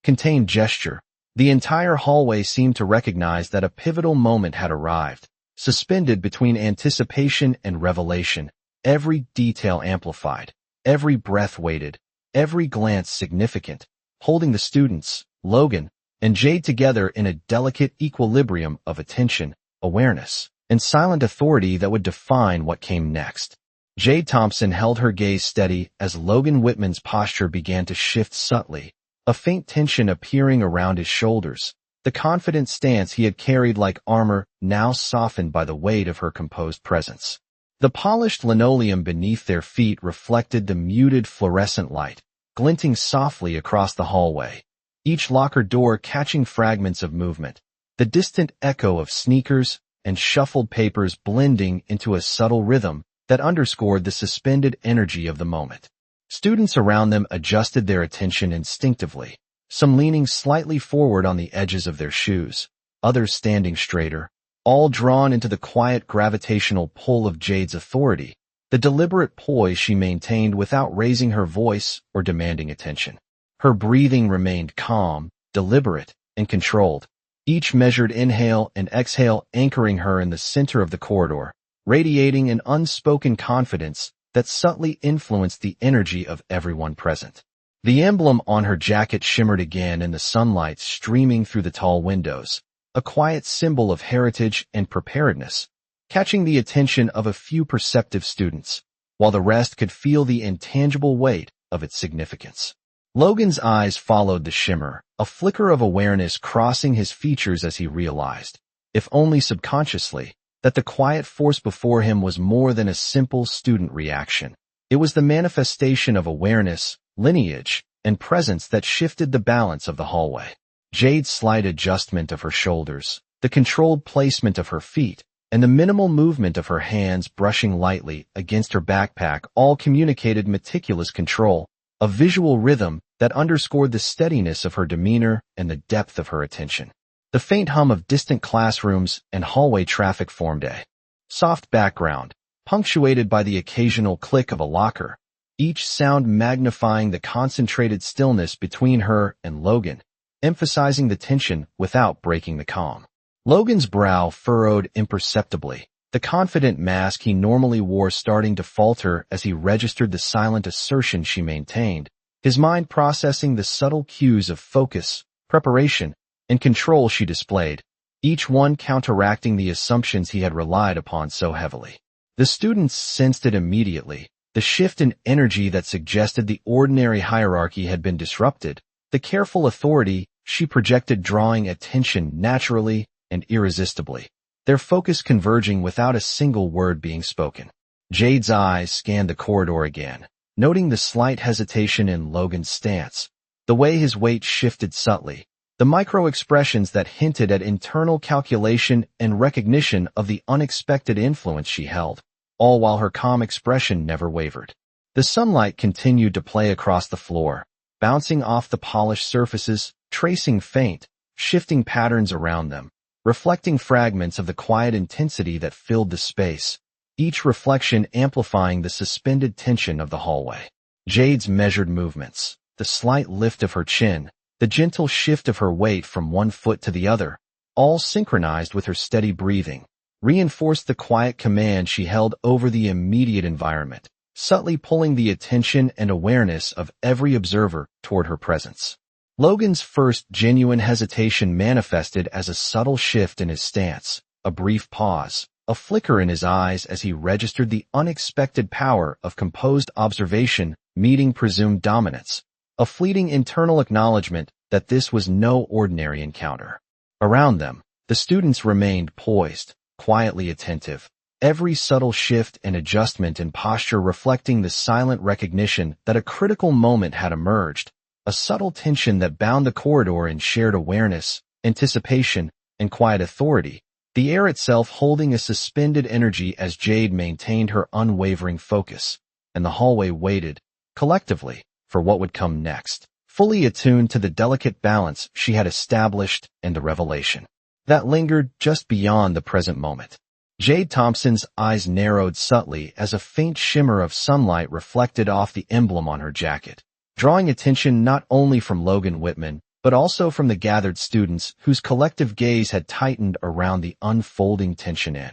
contained gesture, the entire hallway seemed to recognize that a pivotal moment had arrived. Suspended between anticipation and revelation, every detail amplified, every breath weighted, every glance significant, holding the students, Logan, and Jade together in a delicate equilibrium of attention, awareness, and silent authority that would define what came next. Jade Thompson held her gaze steady as Logan Whitman's posture began to shift subtly, a faint tension appearing around his shoulders. The confident stance he had carried like armor now softened by the weight of her composed presence. The polished linoleum beneath their feet reflected the muted fluorescent light, glinting softly across the hallway, each locker door catching fragments of movement, the distant echo of sneakers and shuffled papers blending into a subtle rhythm that underscored the suspended energy of the moment. Students around them adjusted their attention instinctively, some leaning slightly forward on the edges of their shoes, others standing straighter, all drawn into the quiet gravitational pull of Jade's authority, the deliberate poise she maintained without raising her voice or demanding attention. Her breathing remained calm, deliberate, and controlled, each measured inhale and exhale anchoring her in the center of the corridor, radiating an unspoken confidence that subtly influenced the energy of everyone present. The emblem on her jacket shimmered again in the sunlight streaming through the tall windows, a quiet symbol of heritage and preparedness, catching the attention of a few perceptive students, while the rest could feel the intangible weight of its significance. Logan's eyes followed the shimmer, a flicker of awareness crossing his features as he realized, if only subconsciously, that the quiet force before him was more than a simple student reaction. It was the manifestation of awareness, lineage, and presence that shifted the balance of the hallway. Jade's slight adjustment of her shoulders, the controlled placement of her feet, and the minimal movement of her hands brushing lightly against her backpack all communicated meticulous control, a visual rhythm that underscored the steadiness of her demeanor and the depth of her attention. The faint hum of distant classrooms and hallway traffic formed a soft background, punctuated by the occasional click of a locker, each sound magnifying the concentrated stillness between her and Logan, emphasizing the tension without breaking the calm. Logan's brow furrowed imperceptibly, the confident mask he normally wore starting to falter as he registered the silent assertion she maintained, his mind processing the subtle cues of focus, preparation, and control she displayed, each one counteracting the assumptions he had relied upon so heavily. The students sensed it immediately, the shift in energy that suggested the ordinary hierarchy had been disrupted, the careful authority she projected drawing attention naturally and irresistibly, their focus converging without a single word being spoken. Jade's eyes scanned the corridor again, noting the slight hesitation in Logan's stance, the way his weight shifted subtly, the microexpressions that hinted at internal calculation and recognition of the unexpected influence she held, all while her calm expression never wavered. The sunlight continued to play across the floor, bouncing off the polished surfaces, tracing faint, shifting patterns around them, reflecting fragments of the quiet intensity that filled the space, each reflection amplifying the suspended tension of the hallway. Jade's measured movements, the slight lift of her chin, the gentle shift of her weight from one foot to the other, all synchronized with her steady breathing, reinforced the quiet command she held over the immediate environment, subtly pulling the attention and awareness of every observer toward her presence. Logan's first genuine hesitation manifested as a subtle shift in his stance, a brief pause, a flicker in his eyes as he registered the unexpected power of composed observation meeting presumed dominance, a fleeting internal acknowledgment that this was no ordinary encounter. Around them, the students remained poised, quietly attentive, every subtle shift and adjustment in posture reflecting the silent recognition that a critical moment had emerged, a subtle tension that bound the corridor in shared awareness, anticipation, and quiet authority, the air itself holding a suspended energy as Jade maintained her unwavering focus, and the hallway waited, collectively, for what would come next, fully attuned to the delicate balance she had established and the revelation that lingered just beyond the present moment. Jade Thompson's eyes narrowed subtly as a faint shimmer of sunlight reflected off the emblem on her jacket, drawing attention not only from Logan Whitman, but also from the gathered students whose collective gaze had tightened around the unfolding tension in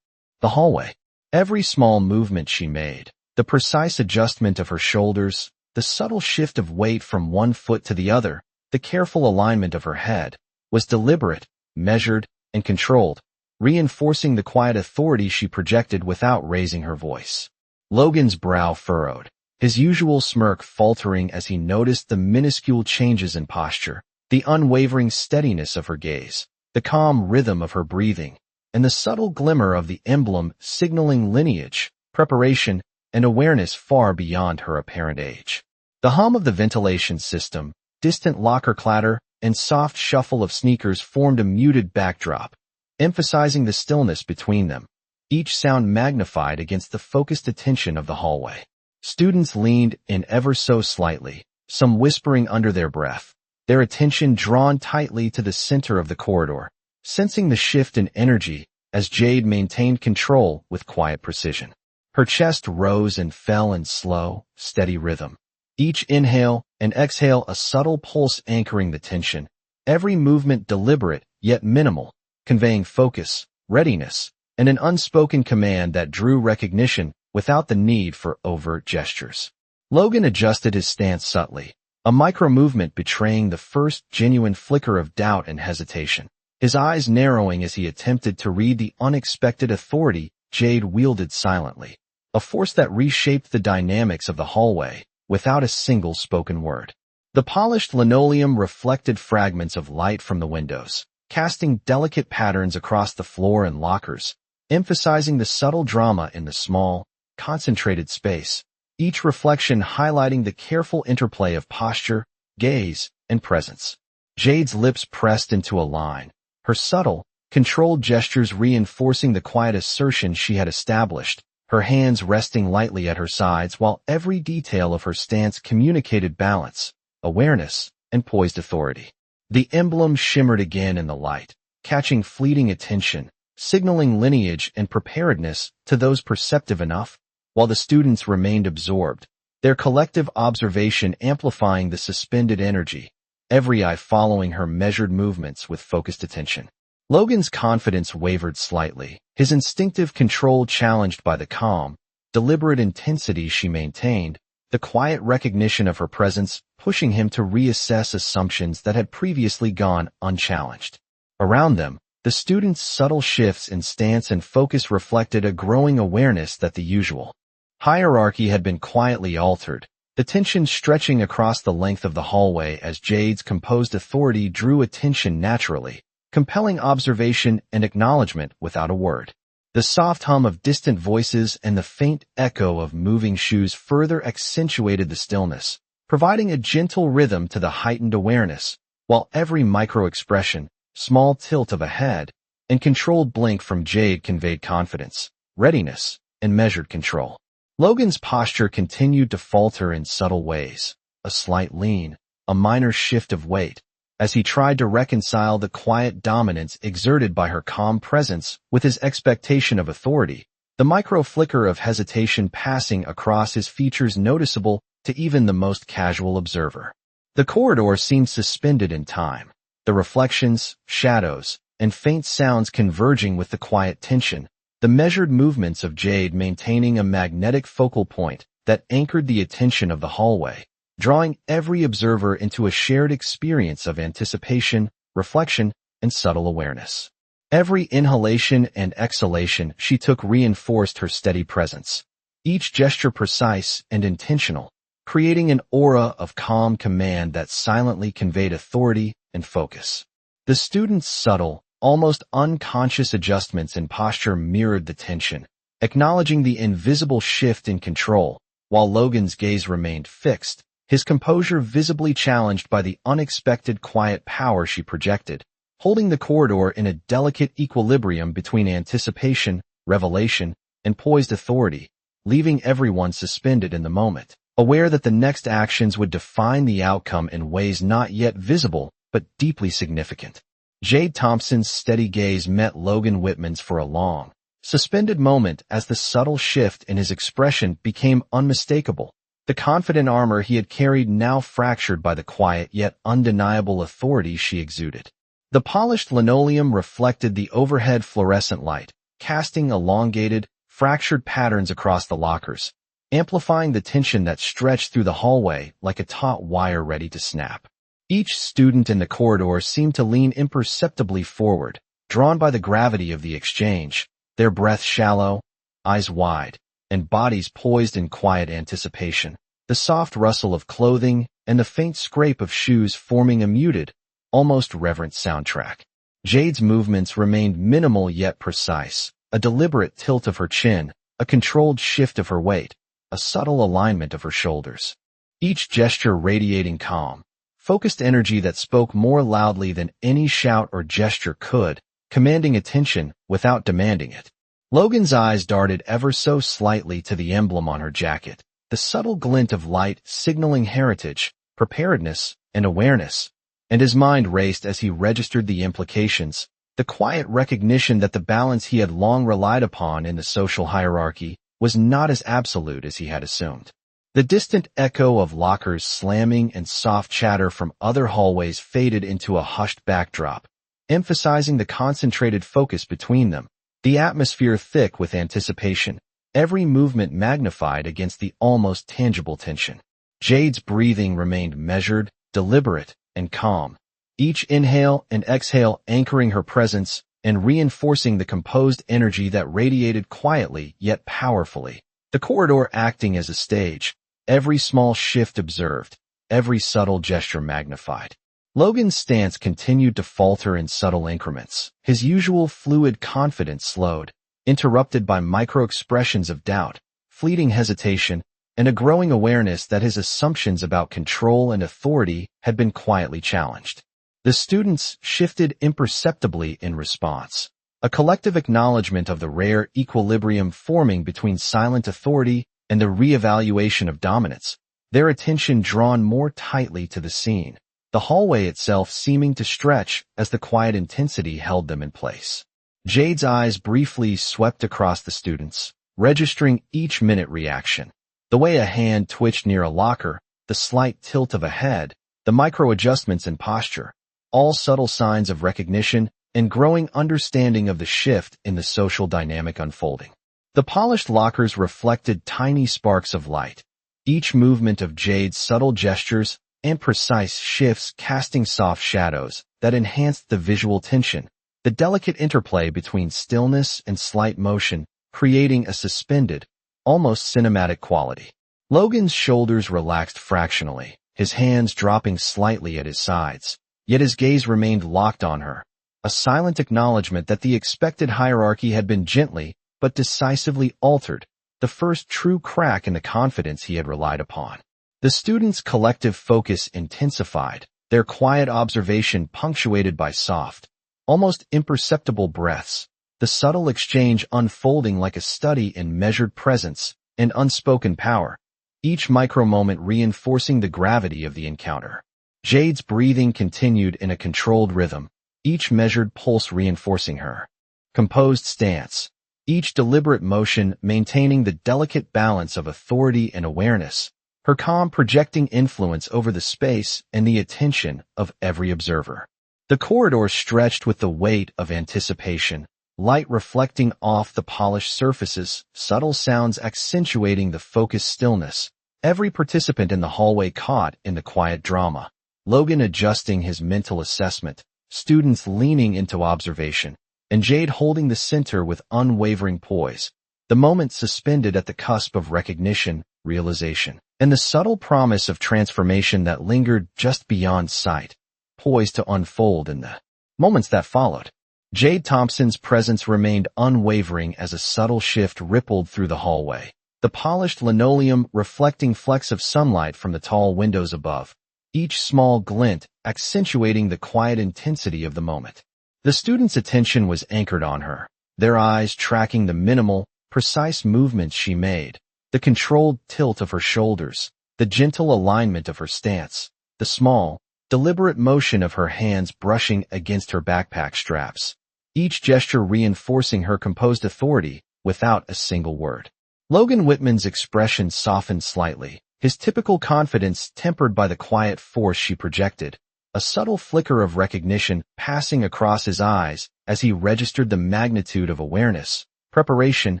the hallway. Every small movement she made, the precise adjustment of her shoulders, the subtle shift of weight from one foot to the other, the careful alignment of her head, was deliberate, measured, and controlled, reinforcing the quiet authority she projected without raising her voice. Logan's brow furrowed, his usual smirk faltering as he noticed the minuscule changes in posture, the unwavering steadiness of her gaze, the calm rhythm of her breathing, and the subtle glimmer of the emblem signaling lineage, preparation, and awareness far beyond her apparent age. The hum of the ventilation system, distant locker clatter, and soft shuffle of sneakers formed a muted backdrop, emphasizing the stillness between them, each sound magnified against the focused attention of the hallway. Students leaned in ever so slightly, some whispering under their breath, their attention drawn tightly to the center of the corridor, sensing the shift in energy as Jade maintained control with quiet precision. Her chest rose and fell in slow, steady rhythm. Each inhale and exhale a subtle pulse anchoring the tension, every movement deliberate yet minimal, conveying focus, readiness, and an unspoken command that drew recognition without the need for overt gestures. Logan adjusted his stance subtly, a micro-movement betraying the first genuine flicker of doubt and hesitation, his eyes narrowing as he attempted to read the unexpected authority Jade wielded silently, a force that reshaped the dynamics of the hallway without a single spoken word. The polished linoleum reflected fragments of light from the windows, casting delicate patterns across the floor and lockers, emphasizing the subtle drama in the small, concentrated space, each reflection highlighting the careful interplay of posture, gaze, and presence. Jade's lips pressed into a line, her subtle, controlled gestures reinforcing the quiet assertion she had established, her hands resting lightly at her sides while every detail of her stance communicated balance, awareness, and poised authority. The emblem shimmered again in the light, catching fleeting attention, signaling lineage and preparedness to those perceptive enough, while the students remained absorbed, their collective observation amplifying the suspended energy, every eye following her measured movements with focused attention. Logan's confidence wavered slightly, his instinctive control challenged by the calm, deliberate intensity she maintained, the quiet recognition of her presence pushing him to reassess assumptions that had previously gone unchallenged. Around them, the students' subtle shifts in stance and focus reflected a growing awareness that the usual hierarchy had been quietly altered, the tension stretching across the length of the hallway as Jade's composed authority drew attention naturally, compelling observation and acknowledgment without a word. The soft hum of distant voices and the faint echo of moving shoes further accentuated the stillness, providing a gentle rhythm to the heightened awareness, while every microexpression, small tilt of a head, and controlled blink from Jade conveyed confidence, readiness, and measured control. Logan's posture continued to falter in subtle ways, a slight lean, a minor shift of weight, as he tried to reconcile the quiet dominance exerted by her calm presence with his expectation of authority, the micro flicker of hesitation passing across his features noticeable to even the most casual observer. The corridor seemed suspended in time, the reflections, shadows, and faint sounds converging with the quiet tension, the measured movements of Jade maintaining a magnetic focal point that anchored the attention of the hallway, drawing every observer into a shared experience of anticipation, reflection, and subtle awareness. Every inhalation and exhalation she took reinforced her steady presence, each gesture precise and intentional, creating an aura of calm command that silently conveyed authority and focus. The students' subtle, almost unconscious adjustments in posture mirrored the tension, acknowledging the invisible shift in control, while Logan's gaze remained fixed, his composure visibly challenged by the unexpected quiet power she projected, holding the corridor in a delicate equilibrium between anticipation, revelation, and poised authority, leaving everyone suspended in the moment, aware that the next actions would define the outcome in ways not yet visible but deeply significant. Jade Thompson's steady gaze met Logan Whitman's for a long, suspended moment as the subtle shift in his expression became unmistakable. The confident armor he had carried now fractured by the quiet yet undeniable authority she exuded. The polished linoleum reflected the overhead fluorescent light, casting elongated, fractured patterns across the lockers, amplifying the tension that stretched through the hallway like a taut wire ready to snap. Each student in the corridor seemed to lean imperceptibly forward, drawn by the gravity of the exchange, their breath shallow, eyes wide, and bodies poised in quiet anticipation, the soft rustle of clothing and the faint scrape of shoes forming a muted, almost reverent soundtrack. Jade's movements remained minimal yet precise, a deliberate tilt of her chin, a controlled shift of her weight, a subtle alignment of her shoulders. Each gesture radiating calm, focused energy that spoke more loudly than any shout or gesture could, commanding attention without demanding it. Logan's eyes darted ever so slightly to the emblem on her jacket, the subtle glint of light signaling heritage, preparedness, and awareness, and his mind raced as he registered the implications, the quiet recognition that the balance he had long relied upon in the social hierarchy was not as absolute as he had assumed. The distant echo of lockers slamming and soft chatter from other hallways faded into a hushed backdrop, emphasizing the concentrated focus between them, the atmosphere thick with anticipation, every movement magnified against the almost tangible tension. Jade's breathing remained measured, deliberate, and calm, each inhale and exhale anchoring her presence and reinforcing the composed energy that radiated quietly yet powerfully, the corridor acting as a stage, every small shift observed, every subtle gesture magnified. Logan's stance continued to falter in subtle increments, his usual fluid confidence slowed, interrupted by microexpressions of doubt, fleeting hesitation, and a growing awareness that his assumptions about control and authority had been quietly challenged. The students shifted imperceptibly in response, a collective acknowledgment of the rare equilibrium forming between silent authority and the reevaluation of dominance, their attention drawn more tightly to the scene, the hallway itself seeming to stretch as the quiet intensity held them in place. Jade's eyes briefly swept across the students, registering each minute reaction. The way a hand twitched near a locker, the slight tilt of a head, the micro-adjustments in posture, all subtle signs of recognition and growing understanding of the shift in the social dynamic unfolding. The polished lockers reflected tiny sparks of light, each movement of Jade's subtle gestures and precise shifts casting soft shadows that enhanced the visual tension, the delicate interplay between stillness and slight motion, creating a suspended, almost cinematic quality. Logan's shoulders relaxed fractionally, his hands dropping slightly at his sides, yet his gaze remained locked on her, a silent acknowledgment that the expected hierarchy had been gently but decisively altered, the first true crack in the confidence he had relied upon. The students' collective focus intensified, their quiet observation punctuated by soft, almost imperceptible breaths, the subtle exchange unfolding like a study in measured presence and unspoken power, each micro-moment reinforcing the gravity of the encounter. Jade's breathing continued in a controlled rhythm, each measured pulse reinforcing her composed stance, each deliberate motion maintaining the delicate balance of authority and awareness, her calm projecting influence over the space and the attention of every observer. The corridor stretched with the weight of anticipation, light reflecting off the polished surfaces, subtle sounds accentuating the focused stillness, every participant in the hallway caught in the quiet drama. Logan adjusting his mental assessment, students leaning into observation, and Jade holding the center with unwavering poise, the moment suspended at the cusp of recognition, realization, and the subtle promise of transformation that lingered just beyond sight, poised to unfold in the moments that followed. Jade Thompson's presence remained unwavering as a subtle shift rippled through the hallway, the polished linoleum reflecting flecks of sunlight from the tall windows above, each small glint accentuating the quiet intensity of the moment. The students' attention was anchored on her, their eyes tracking the minimal, precise movements she made, the controlled tilt of her shoulders, the gentle alignment of her stance, the small, deliberate motion of her hands brushing against her backpack straps, each gesture reinforcing her composed authority without a single word. Logan Whitman's expression softened slightly, his typical confidence tempered by the quiet force she projected, a subtle flicker of recognition passing across his eyes as he registered the magnitude of awareness, preparation,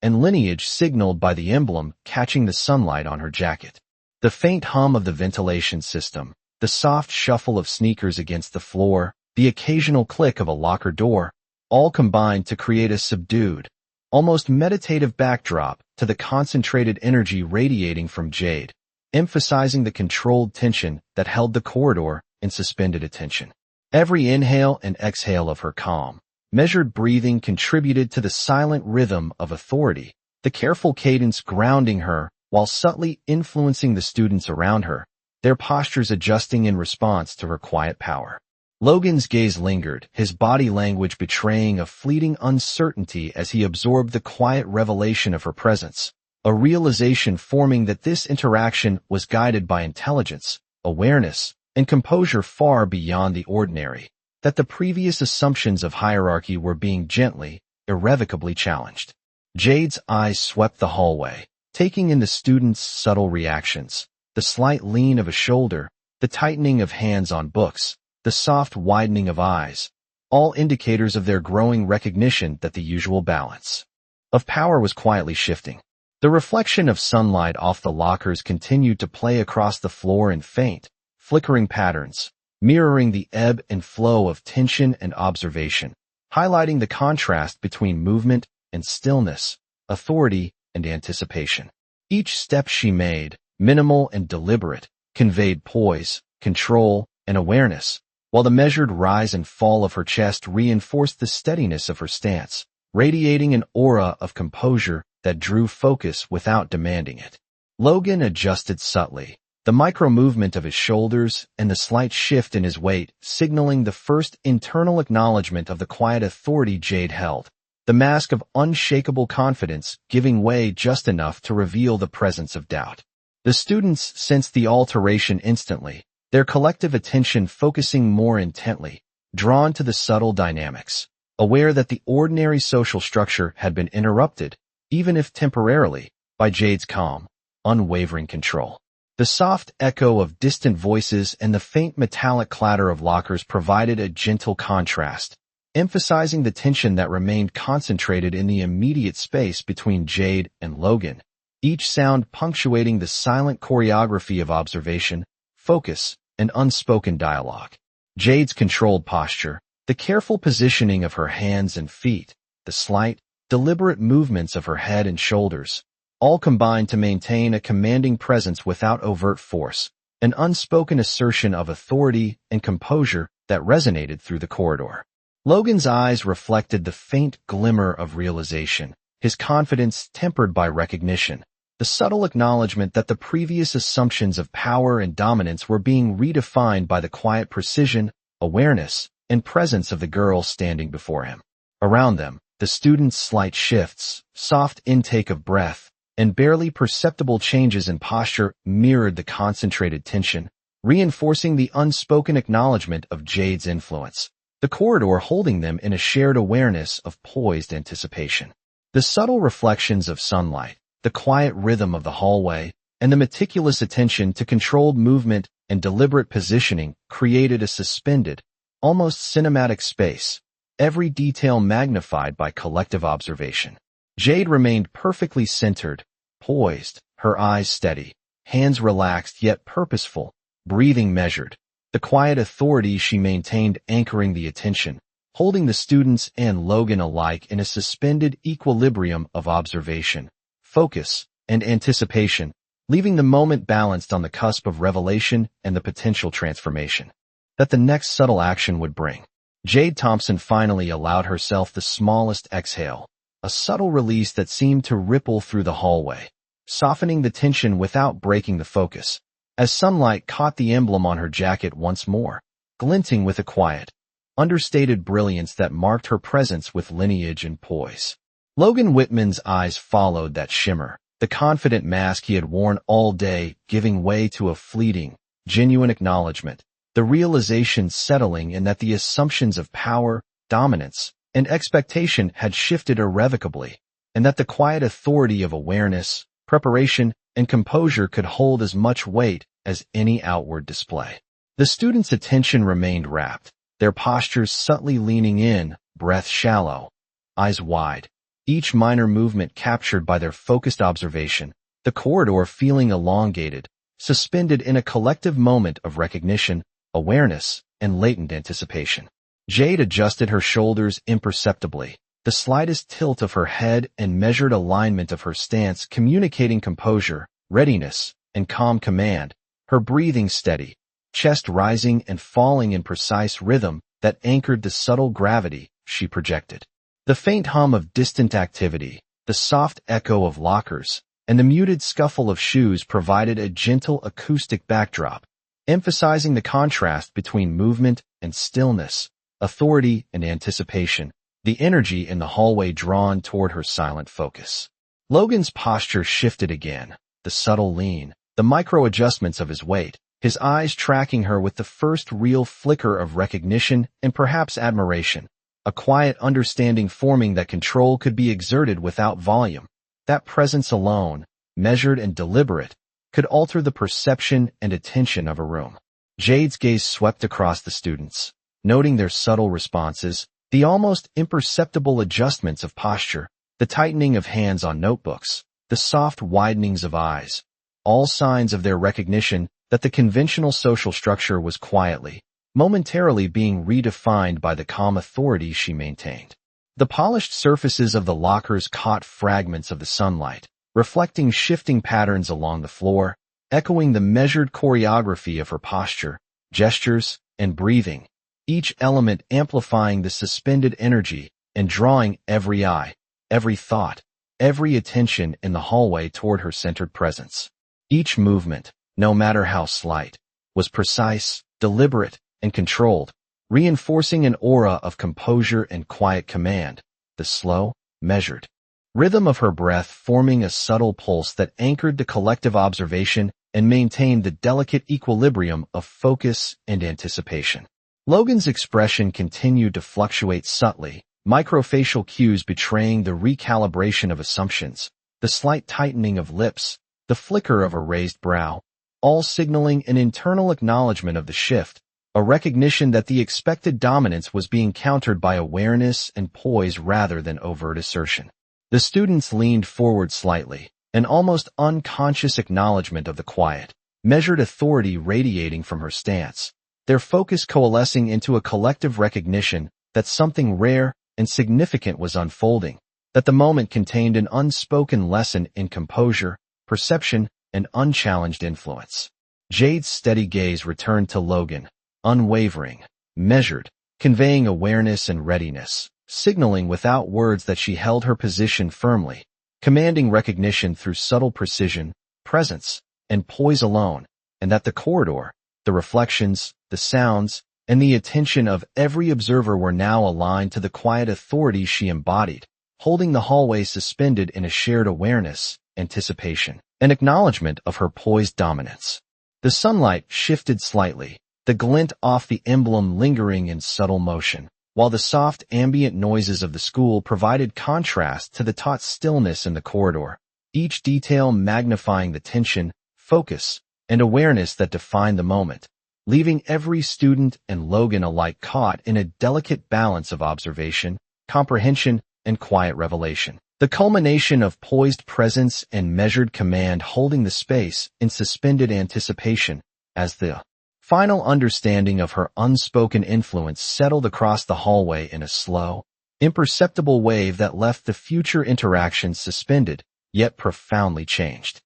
and lineage signaled by the emblem catching the sunlight on her jacket. The faint hum of the ventilation system, the soft shuffle of sneakers against the floor, the occasional click of a locker door, all combined to create a subdued, almost meditative backdrop to the concentrated energy radiating from Jade, emphasizing the controlled tension that held the corridor in suspended attention. Every inhale and exhale of her calm, measured breathing contributed to the silent rhythm of authority, the careful cadence grounding her while subtly influencing the students around her, their postures adjusting in response to her quiet power. Logan's gaze lingered, his body language betraying a fleeting uncertainty as he absorbed the quiet revelation of her presence, a realization forming that this interaction was guided by intelligence, awareness, and composure far beyond the ordinary, that the previous assumptions of hierarchy were being gently, irrevocably challenged. Jade's eyes swept the hallway, taking in the students' subtle reactions, the slight lean of a shoulder, the tightening of hands on books, the soft widening of eyes, all indicators of their growing recognition that the usual balance of power was quietly shifting. The reflection of sunlight off the lockers continued to play across the floor in faint, flickering patterns, mirroring the ebb and flow of tension and observation, highlighting the contrast between movement and stillness, authority and anticipation. Each step she made, minimal and deliberate, conveyed poise, control, and awareness, while the measured rise and fall of her chest reinforced the steadiness of her stance, radiating an aura of composure that drew focus without demanding it. Logan adjusted subtly, the micro-movement of his shoulders and the slight shift in his weight signaling the first internal acknowledgment of the quiet authority Jade held, the mask of unshakable confidence giving way just enough to reveal the presence of doubt. The students sensed the alteration instantly, their collective attention focusing more intently, drawn to the subtle dynamics, aware that the ordinary social structure had been interrupted, even if temporarily, by Jade's calm, unwavering control. The soft echo of distant voices and the faint metallic clatter of lockers provided a gentle contrast, emphasizing the tension that remained concentrated in the immediate space between Jade and Logan, each sound punctuating the silent choreography of observation, focus, and unspoken dialogue. Jade's controlled posture, the careful positioning of her hands and feet, the slight, deliberate movements of her head and shoulders, all combined to maintain a commanding presence without overt force, an unspoken assertion of authority and composure that resonated through the corridor. Logan's eyes reflected the faint glimmer of realization, his confidence tempered by recognition, the subtle acknowledgement that the previous assumptions of power and dominance were being redefined by the quiet precision, awareness, and presence of the girl standing before him. Around them, the students' slight shifts, soft intake of breath, and barely perceptible changes in posture mirrored the concentrated tension, reinforcing the unspoken acknowledgement of Jade's influence, the corridor holding them in a shared awareness of poised anticipation. The subtle reflections of sunlight, the quiet rhythm of the hallway, and the meticulous attention to controlled movement and deliberate positioning created a suspended, almost cinematic space, every detail magnified by collective observation. Jade remained perfectly centered, poised, her eyes steady, hands relaxed yet purposeful, breathing measured, the quiet authority she maintained anchoring the attention, holding the students and Logan alike in a suspended equilibrium of observation, focus, and anticipation, leaving the moment balanced on the cusp of revelation and the potential transformation that the next subtle action would bring. Jade Thompson finally allowed herself the smallest exhale, a subtle release that seemed to ripple through the hallway, softening the tension without breaking the focus, as sunlight caught the emblem on her jacket once more, glinting with a quiet, understated brilliance that marked her presence with lineage and poise. Logan Whitman's eyes followed that shimmer, the confident mask he had worn all day giving way to a fleeting, genuine acknowledgment, the realization settling in that the assumptions of power, dominance, and expectation had shifted irrevocably, and that the quiet authority of awareness, preparation, and composure could hold as much weight as any outward display. The students' attention remained rapt, their postures subtly leaning in, breath shallow, eyes wide, each minor movement captured by their focused observation, the corridor feeling elongated, suspended in a collective moment of recognition, awareness, and latent anticipation. Jade adjusted her shoulders imperceptibly, the slightest tilt of her head and measured alignment of her stance communicating composure, readiness, and calm command, her breathing steady, chest rising and falling in precise rhythm that anchored the subtle gravity she projected. The faint hum of distant activity, the soft echo of lockers, and the muted scuffle of shoes provided a gentle acoustic backdrop, emphasizing the contrast between movement and stillness, authority and anticipation, the energy in the hallway drawn toward her silent focus. Logan's posture shifted again, the subtle lean, the micro-adjustments of his weight, his eyes tracking her with the first real flicker of recognition and perhaps admiration, a quiet understanding forming that control could be exerted without volume. That presence alone, measured and deliberate, could alter the perception and attention of a room. Jade's gaze swept across the students, noting their subtle responses, the almost imperceptible adjustments of posture, the tightening of hands on notebooks, the soft widenings of eyes, all signs of their recognition that the conventional social structure was quietly, momentarily being redefined by the calm authority she maintained. The polished surfaces of the lockers caught fragments of the sunlight, reflecting shifting patterns along the floor, echoing the measured choreography of her posture, gestures, and breathing, each element amplifying the suspended energy and drawing every eye, every thought, every attention in the hallway toward her centered presence. Each movement, no matter how slight, was precise, deliberate, and controlled, reinforcing an aura of composure and quiet command, the slow, measured rhythm of her breath forming a subtle pulse that anchored the collective observation and maintained the delicate equilibrium of focus and anticipation. Logan's expression continued to fluctuate subtly, microfacial cues betraying the recalibration of assumptions, the slight tightening of lips, the flicker of a raised brow, all signaling an internal acknowledgment of the shift, a recognition that the expected dominance was being countered by awareness and poise rather than overt assertion. The students leaned forward slightly, an almost unconscious acknowledgment of the quiet, measured authority radiating from her stance, their focus coalescing into a collective recognition that something rare and significant was unfolding, that the moment contained an unspoken lesson in composure, perception, and unchallenged influence. Jade's steady gaze returned to Logan, unwavering, measured, conveying awareness and readiness, signaling without words that she held her position firmly, commanding recognition through subtle precision, presence, and poise alone, and that the corridor, the reflections, the sounds, and the attention of every observer were now aligned to the quiet authority she embodied, holding the hallway suspended in a shared awareness, anticipation, and acknowledgment of her poised dominance. The sunlight shifted slightly, the glint off the emblem lingering in subtle motion, while the soft ambient noises of the school provided contrast to the taut stillness in the corridor, each detail magnifying the tension, focus, and awareness that defined the moment, leaving every student and Logan alike caught in a delicate balance of observation, comprehension, and quiet revelation. The culmination of poised presence and measured command holding the space in suspended anticipation as the final understanding of her unspoken influence settled across the hallway in a slow, imperceptible wave that left the future interactions suspended, yet profoundly changed.